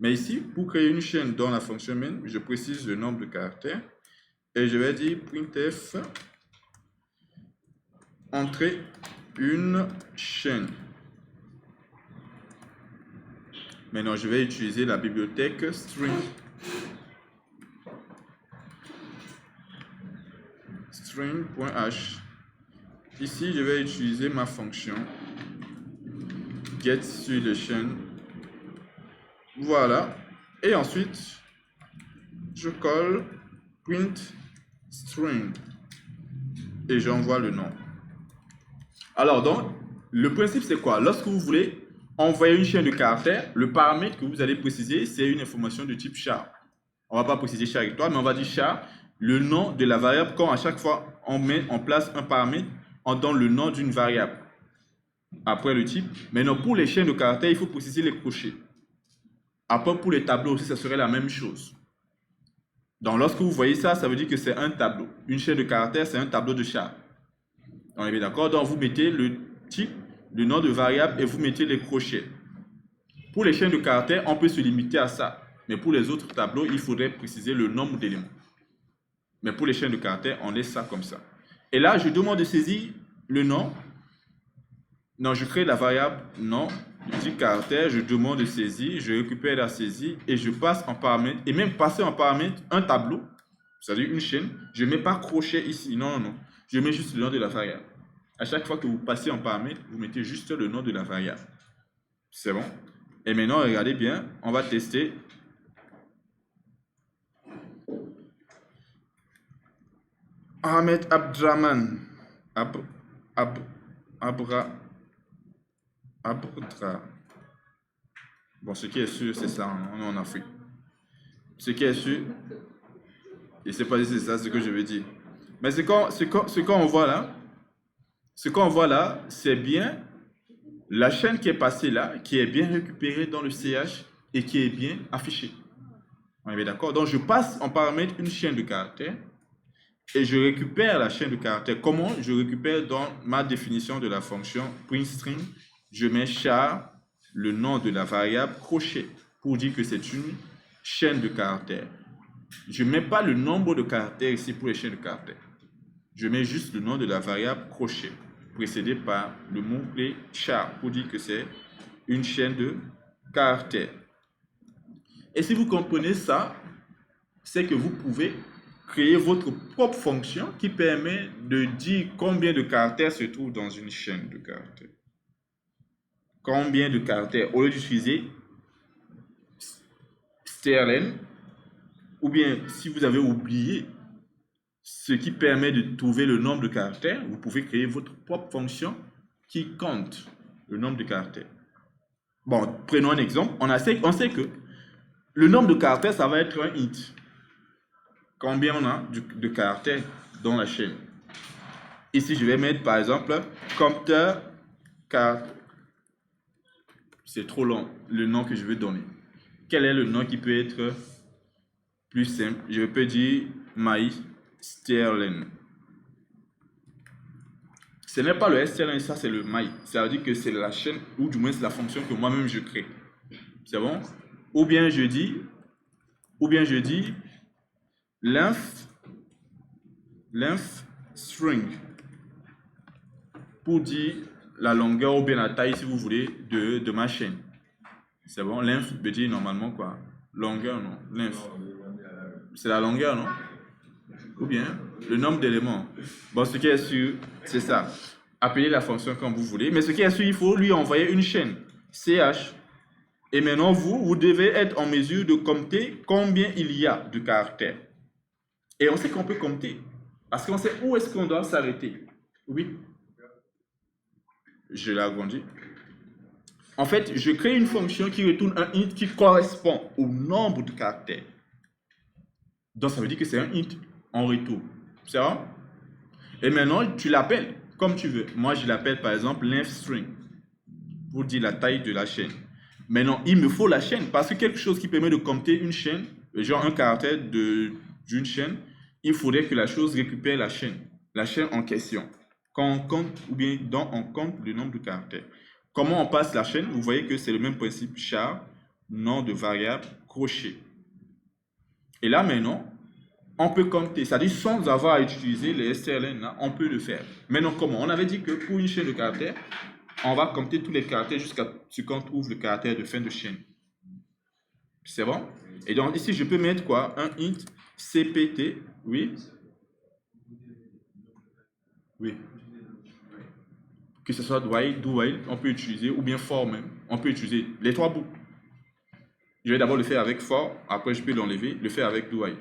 Mais ici, pour créer une chaîne dans la fonction main, je précise le nombre de caractères et je vais dire printf entrer une chaîne. Maintenant, je vais utiliser la bibliothèque string. String.h. Ici, je vais utiliser ma fonction get sur les chaînes. Voilà. Et ensuite, je colle print string et j'envoie le nom. Alors donc, le principe c'est quoi? Lorsque vous voulez envoyer une chaîne de caractères, le paramètre que vous allez préciser, c'est une information de type char. On ne va pas préciser char avec toi, mais on va dire char, le nom de la variable. Quand à chaque fois on met en place un paramètre, on donne le nom d'une variable. Après le type. Maintenant, pour les chaînes de caractères, il faut préciser les crochets. Après, pour les tableaux aussi, ça serait la même chose. Donc, lorsque vous voyez ça, ça veut dire que c'est un tableau. Une chaîne de caractères, c'est un tableau de char. On est bien d'accord? Donc, vous mettez le type, le nom de variable et vous mettez les crochets. Pour les chaînes de caractères, on peut se limiter à ça. Mais pour les autres tableaux, il faudrait préciser le nombre d'éléments. Mais pour les chaînes de caractères, on laisse ça comme ça. Et là, je demande de saisir le nom. Non, je crée la variable nom du caractère, je demande de saisir, je récupère la saisie et je passe en paramètre, et même passer en paramètre un tableau, c'est-à-dire une chaîne, je ne mets pas crochet ici, non, non, non, je mets juste le nom de la variable. À chaque fois que vous passez en paramètre, vous mettez juste le nom de la variable. C'est bon? Et maintenant, regardez bien, on va tester. Ahmed Abdraman. Abra. Bon, ce qui est sûr, c'est ça, on est en Afrique. Ce qui est sûr, je ne sais pas si c'est ça ce que je veux dire. Mais ce qu'on voit là, c'est bien la chaîne qui est passée là, qui est bien récupérée dans le CH et qui est bien affichée. On est bien d'accord? Donc, je passe en paramètre une chaîne de caractères et je récupère la chaîne de caractères. Comment? Je récupère dans ma définition de la fonction printString, je mets char, le nom de la variable crochet, pour dire que c'est une chaîne de caractères. Je ne mets pas le nombre de caractères ici pour les chaînes de caractères. Je mets juste le nom de la variable crochet, précédé par le mot-clé char, pour dire que c'est une chaîne de caractères. Et si vous comprenez ça, c'est que vous pouvez créer votre propre fonction qui permet de dire combien de caractères se trouvent dans une chaîne de caractères. Combien de caractères, au lieu d'utiliser strlen, ou bien si vous avez oublié ce qui permet de trouver le nombre de caractères, vous pouvez créer votre propre fonction qui compte le nombre de caractères. Bon, prenons un exemple. On sait que le nombre de caractères, ça va être un int. Combien on a de caractères dans la chaîne. Ici, je vais mettre par exemple compteur caractère. C'est trop long, le nom que je veux donner. Quel est le nom qui peut être plus simple? Je peux dire mystrlen. Ce n'est pas le strlen, ça c'est le my. Ça veut dire que c'est la chaîne, ou du moins c'est la fonction que moi-même je crée. C'est bon? Ou bien je dis length string pour dire la longueur ou bien la taille, si vous voulez, de ma chaîne. C'est bon? Length veut dire normalement quoi? Longueur, non? Length. C'est la longueur, non? Ou bien le nombre d'éléments. Bon, ce qui est sûr, c'est ça. Appelez la fonction comme vous voulez. Mais ce qui est sûr, il faut lui envoyer une chaîne. CH. Et maintenant, vous devez être en mesure de compter combien il y a de caractères. Et on sait qu'on peut compter. Parce qu'on sait où est-ce qu'on doit s'arrêter. Oui. Je l'agrandis. En fait, je crée une fonction qui retourne un int qui correspond au nombre de caractères. Donc, ça veut dire que c'est un int en retour. C'est vrai? Et maintenant, tu l'appelles comme tu veux. Moi, je l'appelle par exemple length string pour dire la taille de la chaîne. Maintenant, il me faut la chaîne parce que quelque chose qui permet de compter une chaîne, genre un caractère d'une chaîne, il faudrait que la chose récupère la chaîne en question. Quand on compte, ou bien on compte le nombre de caractères. Comment on passe la chaîne? Vous voyez que c'est le même principe, char, nom de variable, crochet. Et là maintenant, on peut compter, c'est-à-dire sans avoir à utiliser les strlen, on peut le faire. Maintenant comment? On avait dit que pour une chaîne de caractères, on va compter tous les caractères jusqu'à ce qu'on trouve le caractère de fin de chaîne. C'est bon? Et donc ici, je peux mettre quoi? Un int cpt, oui? Oui. Que ce soit do while, on peut utiliser, ou bien for même. On peut utiliser les trois bouts. Je vais d'abord le faire avec for, après je peux l'enlever, le faire avec do while.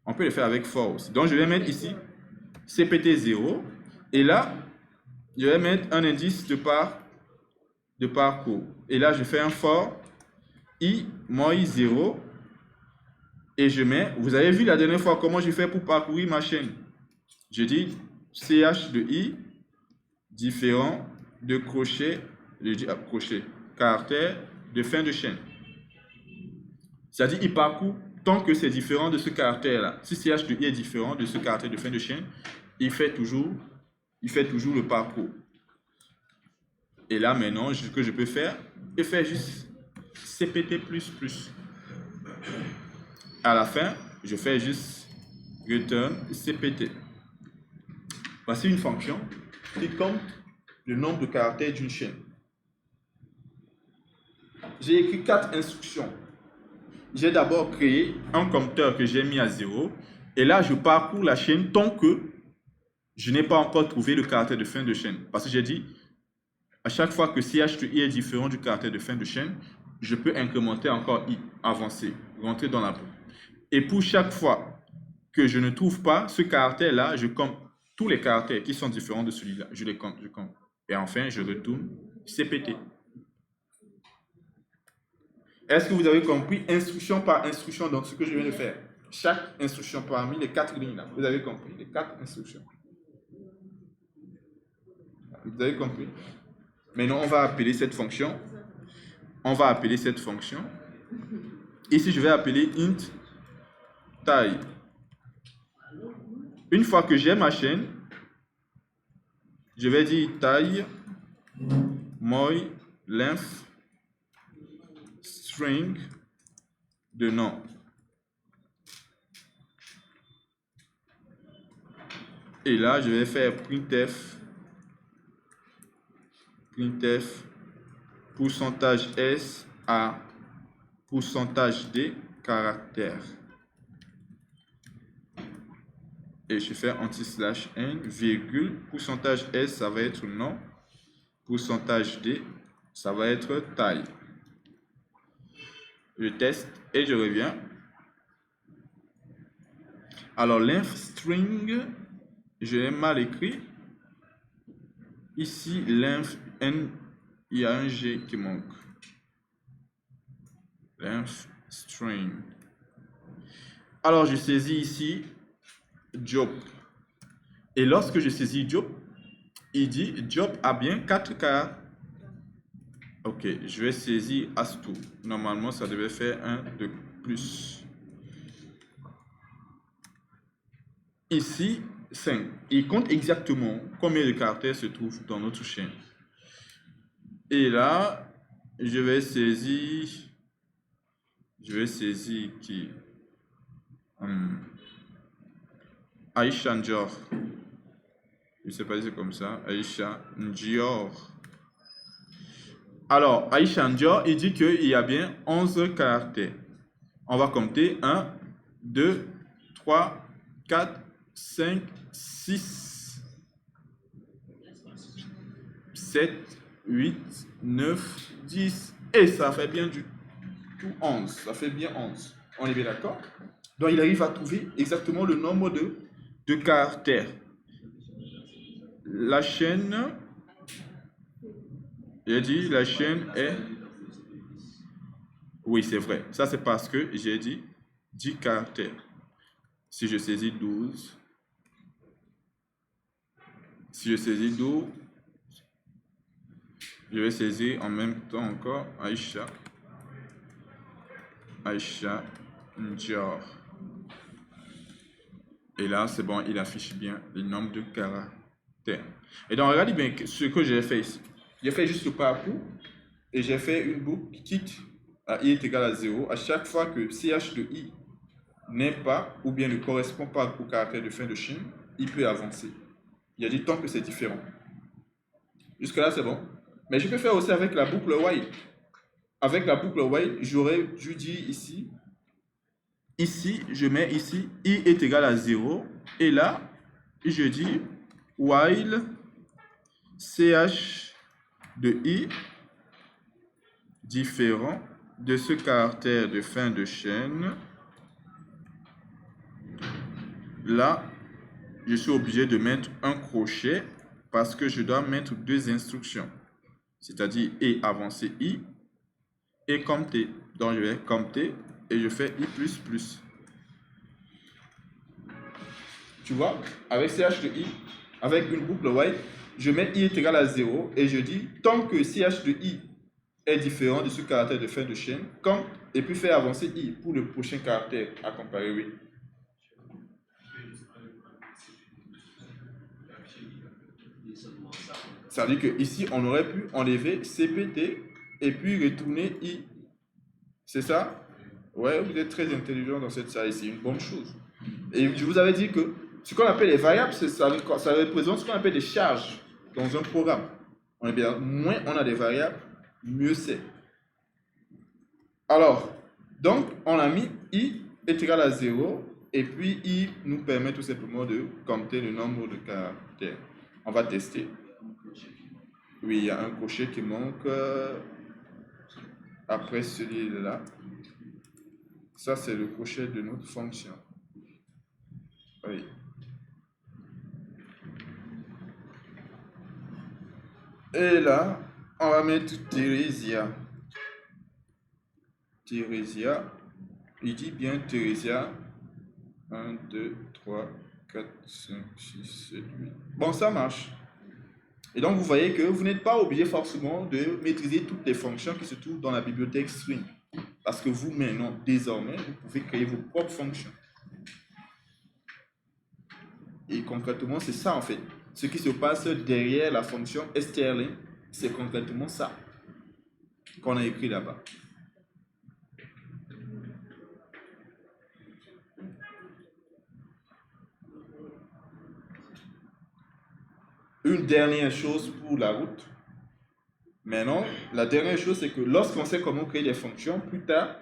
On peut le faire avec for aussi. Donc je vais mettre ici cpt0, et là, je vais mettre un indice de parcours. Et là, je fais un for i-0, et je mets, vous avez vu la dernière fois comment je fais pour parcourir ma chaîne. Je dis ch de i, différent de crochet, je dis crochet, caractère de fin de chaîne. C'est-à-dire, il parcourt tant que c'est différent de ce caractère-là. Si ch de i est différent de ce caractère de fin de chaîne, il fait toujours le parcours. Et là, maintenant, ce que je peux faire, je fais juste cpt++. À la fin, je fais juste return cpt. Voici une fonction qui compte le nombre de caractères d'une chaîne. J'ai écrit 4 instructions. J'ai d'abord créé un compteur que j'ai mis à 0. Et là, je parcours la chaîne tant que je n'ai pas encore trouvé le caractère de fin de chaîne. Parce que j'ai dit, à chaque fois que ch de i est différent du caractère de fin de chaîne, je peux incrémenter encore i, avancer, rentrer dans la boucle. Et pour chaque fois que je ne trouve pas ce caractère-là, je compte tous les caractères qui sont différents de celui-là. Je les compte, Et enfin, je retourne cpt. Est-ce que vous avez compris instruction par instruction dans ce que je viens de faire? Chaque instruction parmi les 4 lignes là. Vous avez compris les 4 instructions. Vous avez compris? Maintenant, on va appeler cette fonction. Ici, je vais appeler int taille. Une fois que j'ai ma chaîne, je vais dire taille moi length string de nom. Et là, je vais faire printf %s à %d caractère. Et je fais anti/n, virgule, %s, ça va être nom, %d, ça va être taille. Je teste et je reviens. Alors, length string, je l'ai mal écrit. Ici, length n, il y a un g qui manque. Length string. Alors, je saisis ici job. Et lorsque je saisis job, il dit job a bien 4 caractères. Ok, je vais saisir as2. Normalement, ça devait faire un de plus. Ici, 5. Il compte exactement combien de caractères se trouvent dans notre chaîne. Et là, je vais saisir qui? Aisha Njor. Je ne sais pas si c'est comme ça. Aisha Njor. Alors, Aisha Njor, il dit qu'il y a bien 11 caractères. On va compter 1, 2, 3, 4, 5, 6, 7, 8, 9, 10. Et ça fait bien du tout 11. Ça fait bien 11. On est bien d'accord? Donc, il arrive à trouver exactement le nombre de caractères. La chaîne, j'ai dit, la chaîne est... Oui, c'est vrai. Ça, c'est parce que j'ai dit 10 caractères. Si je saisis 12, je vais saisir en même temps encore Aisha Njor. Et là, c'est bon, il affiche bien le nombre de caractères. Et donc, regardez bien ce que j'ai fait ici. J'ai fait juste le parcours et j'ai fait une boucle qui quitte à i est égal à 0. À chaque fois que ch de i n'est pas ou bien ne correspond pas au caractère de fin de chaîne, il peut avancer. Il a dit tant que c'est différent. Jusque-là, c'est bon. Mais je peux faire aussi avec la boucle while. Avec la boucle while, j'aurais dû dire ici, je mets ici, i est égal à 0. Et là, je dis while ch de i différent de ce caractère de fin de chaîne. Là, je suis obligé de mettre un crochet parce que je dois mettre 2 instructions. C'est-à-dire et avancer i et compter. Donc, je vais compter et je fais i++. Tu vois, avec ch de i, avec une boucle while, je mets i est égal à 0 et je dis tant que ch de i est différent de ce caractère de fin de chaîne, comme, et puis faire avancer I pour le prochain caractère à comparer, oui. Ça veut dire qu'ici, on aurait pu enlever CPT et puis retourner I. C'est ça? Ouais, vous êtes très intelligent dans cette salle, c'est une bonne chose. Et je vous avais dit que ce qu'on appelle les variables, ça représente ce qu'on appelle des charges dans un programme. On est bien, moins on a des variables, mieux c'est. Alors, donc, on a mis I est égal à 0, et puis I nous permet tout simplement de compter le nombre de caractères. On va tester. Oui, il y a un crochet qui manque après celui-là. Ça, c'est le crochet de notre fonction. Oui. Et là, on va mettre Theresia. Theresia. Il dit bien Theresia. 1, 2, 3, 4, 5, 6, 7, 8. Bon, ça marche. Et donc, vous voyez que vous n'êtes pas obligé forcément de maîtriser toutes les fonctions qui se trouvent dans la bibliothèque Swing. Parce que vous, maintenant, désormais, vous pouvez créer vos propres fonctions. Et concrètement, c'est ça en fait. Ce qui se passe derrière la fonction strlen, c'est concrètement ça qu'on a écrit là-bas. Une dernière chose pour la route. Maintenant, la dernière chose, c'est que lorsqu'on sait comment créer des fonctions, plus tard,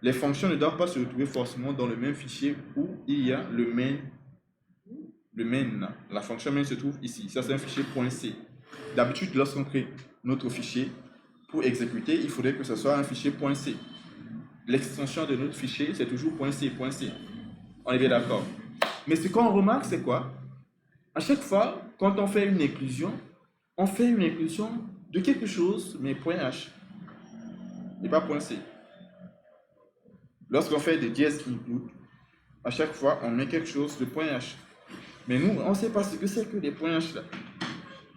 les fonctions ne doivent pas se retrouver forcément dans le même fichier où il y a le main. Le main, la fonction main se trouve ici. Ça, c'est un fichier .c. D'habitude, lorsqu'on crée notre fichier, pour exécuter, il faudrait que ce soit un fichier .c. L'extension de notre fichier, c'est toujours .c. On est bien d'accord. Mais ce qu'on remarque, c'est quoi? À chaque fois, quand on fait une inclusion, on fait une inclusion de quelque chose, mais .h, et pas .c. Lorsqu'on fait des dièses include, à chaque fois, on met quelque chose de .h. Mais nous, on ne sait pas ce que c'est que les .h là.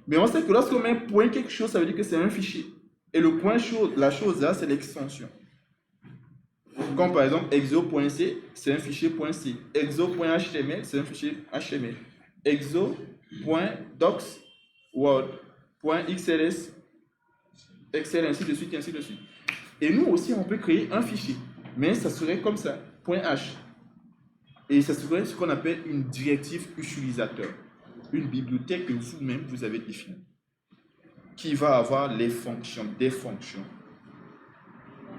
Mais on sait que lorsqu'on met point quelque chose, ça veut dire que c'est un fichier. Et le point chose, la chose là, c'est l'extension. Comme par exemple, exo.c, c'est un fichier .c. Exo.html, c'est un fichier HTML. Exo.docs, Word.xls, Excel, ainsi de suite, ainsi de suite. Et nous aussi, on peut créer un fichier. Mais ça serait comme ça, .h. Et ça serait ce qu'on appelle une directive utilisateur. Une bibliothèque que vous-même, vous avez définie. Qui va avoir les fonctions, des fonctions.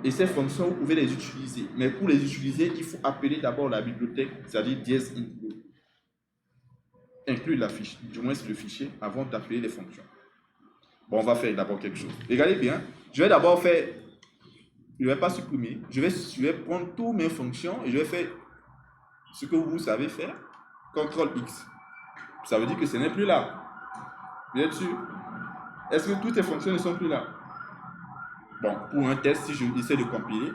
Et ces fonctions, vous pouvez les utiliser. Mais pour les utiliser, il faut appeler d'abord la bibliothèque, c'est-à-dire dièse include. Inclure la fiche, du moins le fichier, avant d'appeler les fonctions. Bon, on va faire d'abord quelque chose. Regardez bien. Je vais d'abord faire, je ne vais pas supprimer, je vais prendre toutes mes fonctions et je vais faire ce que vous savez faire. CTRL-X. Ça veut dire que ce n'est plus là. Vous êtes sûr? Est-ce que toutes les fonctions ne sont plus là? Bon, pour un test, si je essaie de compiler,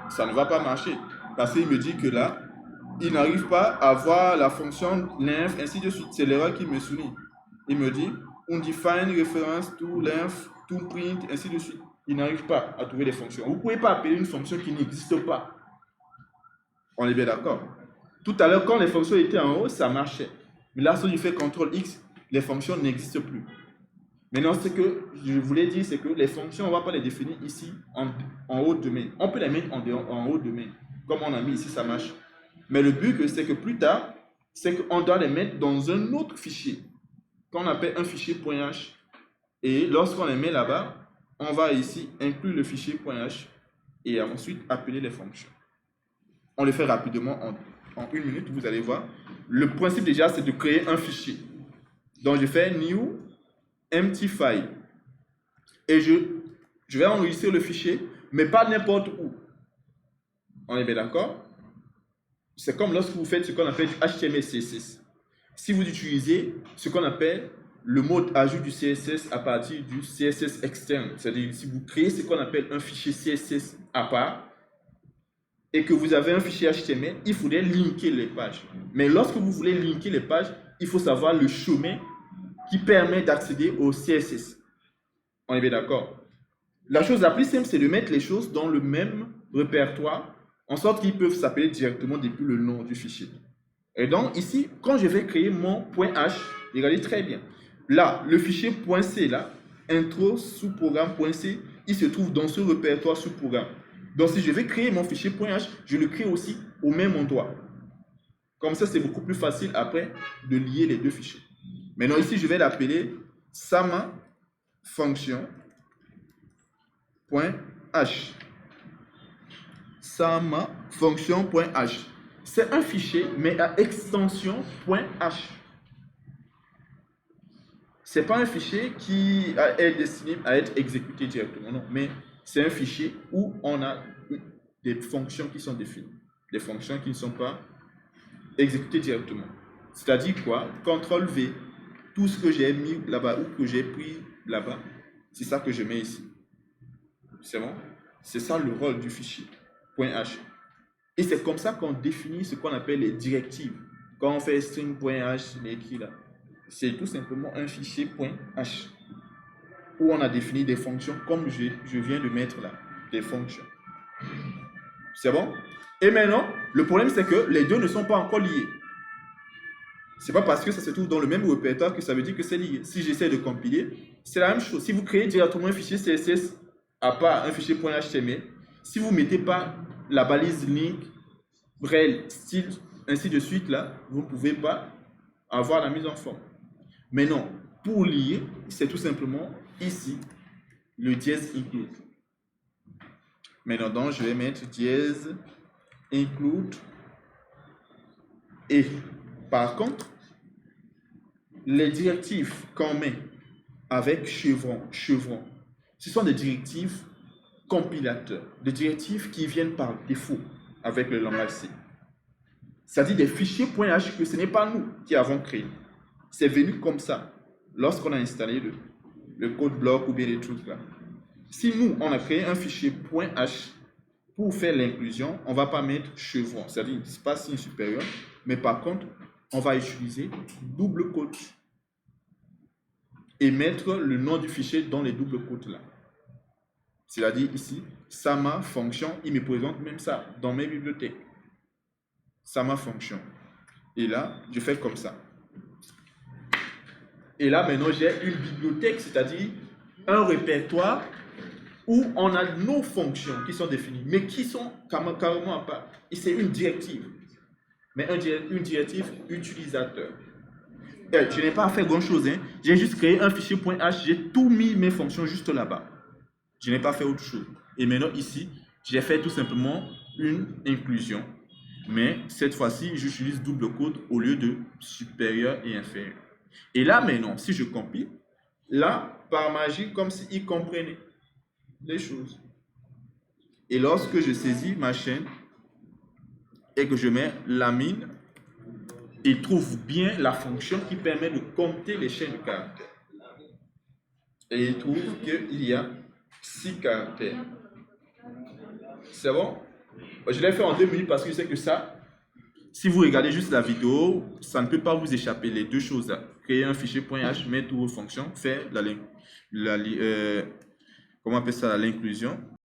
ça ne va pas marcher. Parce qu'il me dit que là, il n'arrive pas à voir la fonction length, ainsi de suite. C'est l'erreur qui me souligne. Il me dit, undefined reference to length, to print, ainsi de suite. Il n'arrive pas à trouver les fonctions. Vous ne pouvez pas appeler une fonction qui n'existe pas. On est bien d'accord. Tout à l'heure, quand les fonctions étaient en haut, ça marchait. Mais là, si je fais CTRL-X, les fonctions n'existent plus. Maintenant, ce que je voulais dire, c'est que les fonctions, on ne va pas les définir ici, en haut de main. On peut les mettre en haut de main. Comme on a mis ici, ça marche. Mais le but, c'est que plus tard, c'est qu'on doit les mettre dans un autre fichier, qu'on appelle un fichier .h. Et lorsqu'on les met là-bas, on va ici inclure le fichier .h et ensuite appeler les fonctions. On le fait rapidement en une minute, vous allez voir. Le principe déjà, c'est de créer un fichier. Donc, je fais new empty file. Et je vais enregistrer le fichier, mais pas n'importe où. On est bien d'accord? C'est comme lorsque vous faites ce qu'on appelle du HTML CSS. Si vous utilisez ce qu'on appelle le mode ajout du CSS à partir du CSS externe, c'est-à-dire si vous créez ce qu'on appelle un fichier CSS à part, et que vous avez un fichier HTML, il faudrait linker les pages. Mais lorsque vous voulez linker les pages, il faut savoir le chemin qui permet d'accéder au CSS. On est bien d'accord? La chose la plus simple, c'est de mettre les choses dans le même répertoire, en sorte qu'ils peuvent s'appeler directement depuis le nom du fichier. Et donc, ici, quand je vais créer mon .h, regardez très bien. Là, le fichier .c, là, intro sous-programme.c, il se trouve dans ce répertoire sous-programme. Donc, si je vais créer mon fichier .h, je le crée aussi au même endroit. Comme ça, c'est beaucoup plus facile après de lier les deux fichiers. Maintenant, ici, je vais l'appeler sama function.h. sama function.h. C'est un fichier, mais à extension .h. Ce n'est pas un fichier qui est destiné à être exécuté directement, non, mais c'est un fichier où on a des fonctions qui sont définies, des fonctions qui ne sont pas exécutées directement. C'est-à-dire quoi? CTRL V, tout ce que j'ai mis là-bas ou que j'ai pris là-bas, c'est ça que je mets ici. C'est bon? C'est ça le rôle du fichier .h. Et c'est comme ça qu'on définit ce qu'on appelle les directives. Quand on fait string.h, il est écrit là. C'est tout simplement un fichier .h où on a défini des fonctions comme je viens de mettre là, des fonctions. C'est bon? Et maintenant, le problème c'est que les deux ne sont pas encore liés. C'est pas parce que ça se trouve dans le même répertoire que ça veut dire que c'est lié. Si j'essaie de compiler, c'est la même chose. Si vous créez directement un fichier CSS à part un fichier .html, si vous ne mettez pas la balise link, rel, style, ainsi de suite là, vous ne pouvez pas avoir la mise en forme. Mais non, pour lier, c'est tout simplement ici le dièse include. Maintenant, donc, je vais mettre dièse include. Et par contre, les directives qu'on met avec chevron, ce sont des directives compilateurs, des directives qui viennent par défaut avec le langage C. C'est-à-dire des fichiers .h que ce n'est pas nous qui avons créé. C'est venu comme ça lorsqu'on a installé le code block ou bien les trucs là. Si nous, on a créé un fichier .h pour faire l'inclusion, on ne va pas mettre chevron, c'est-à-dire pas signe supérieur, mais par contre, on va utiliser double quote et mettre le nom du fichier dans les doubles quotes là. C'est-à-dire ici, sama fonction, il me présente même ça dans mes bibliothèques. Sama fonction. Et là, je fais comme ça. Et là, maintenant, j'ai une bibliothèque, c'est-à-dire un répertoire où on a nos fonctions qui sont définies, mais qui sont carrément à part. Et c'est une directive. Mais une directive utilisateur. Et je n'ai pas fait grand-chose. Hein. J'ai juste créé un fichier .h, j'ai tout mis mes fonctions juste là-bas. Je n'ai pas fait autre chose. Et maintenant, ici, j'ai fait tout simplement une inclusion. Mais cette fois-ci, j'utilise double quote au lieu de supérieur et inférieur. Et là, maintenant, si je compile, là, par magie, comme s'il comprenait les choses. Et lorsque je saisis ma chaîne et que je mets la mine, il trouve bien la fonction qui permet de compter les chaînes de caractères. Et il trouve qu'il y a 6 caractères. C'est bon? Je l'ai fait en 2 minutes parce que je sais que ça, si vous regardez juste la vidéo, ça ne peut pas vous échapper les deux choses là. Créer un fichier .h, mettre toutes vos fonctions, faire comment on appelle ça, l'inclusion.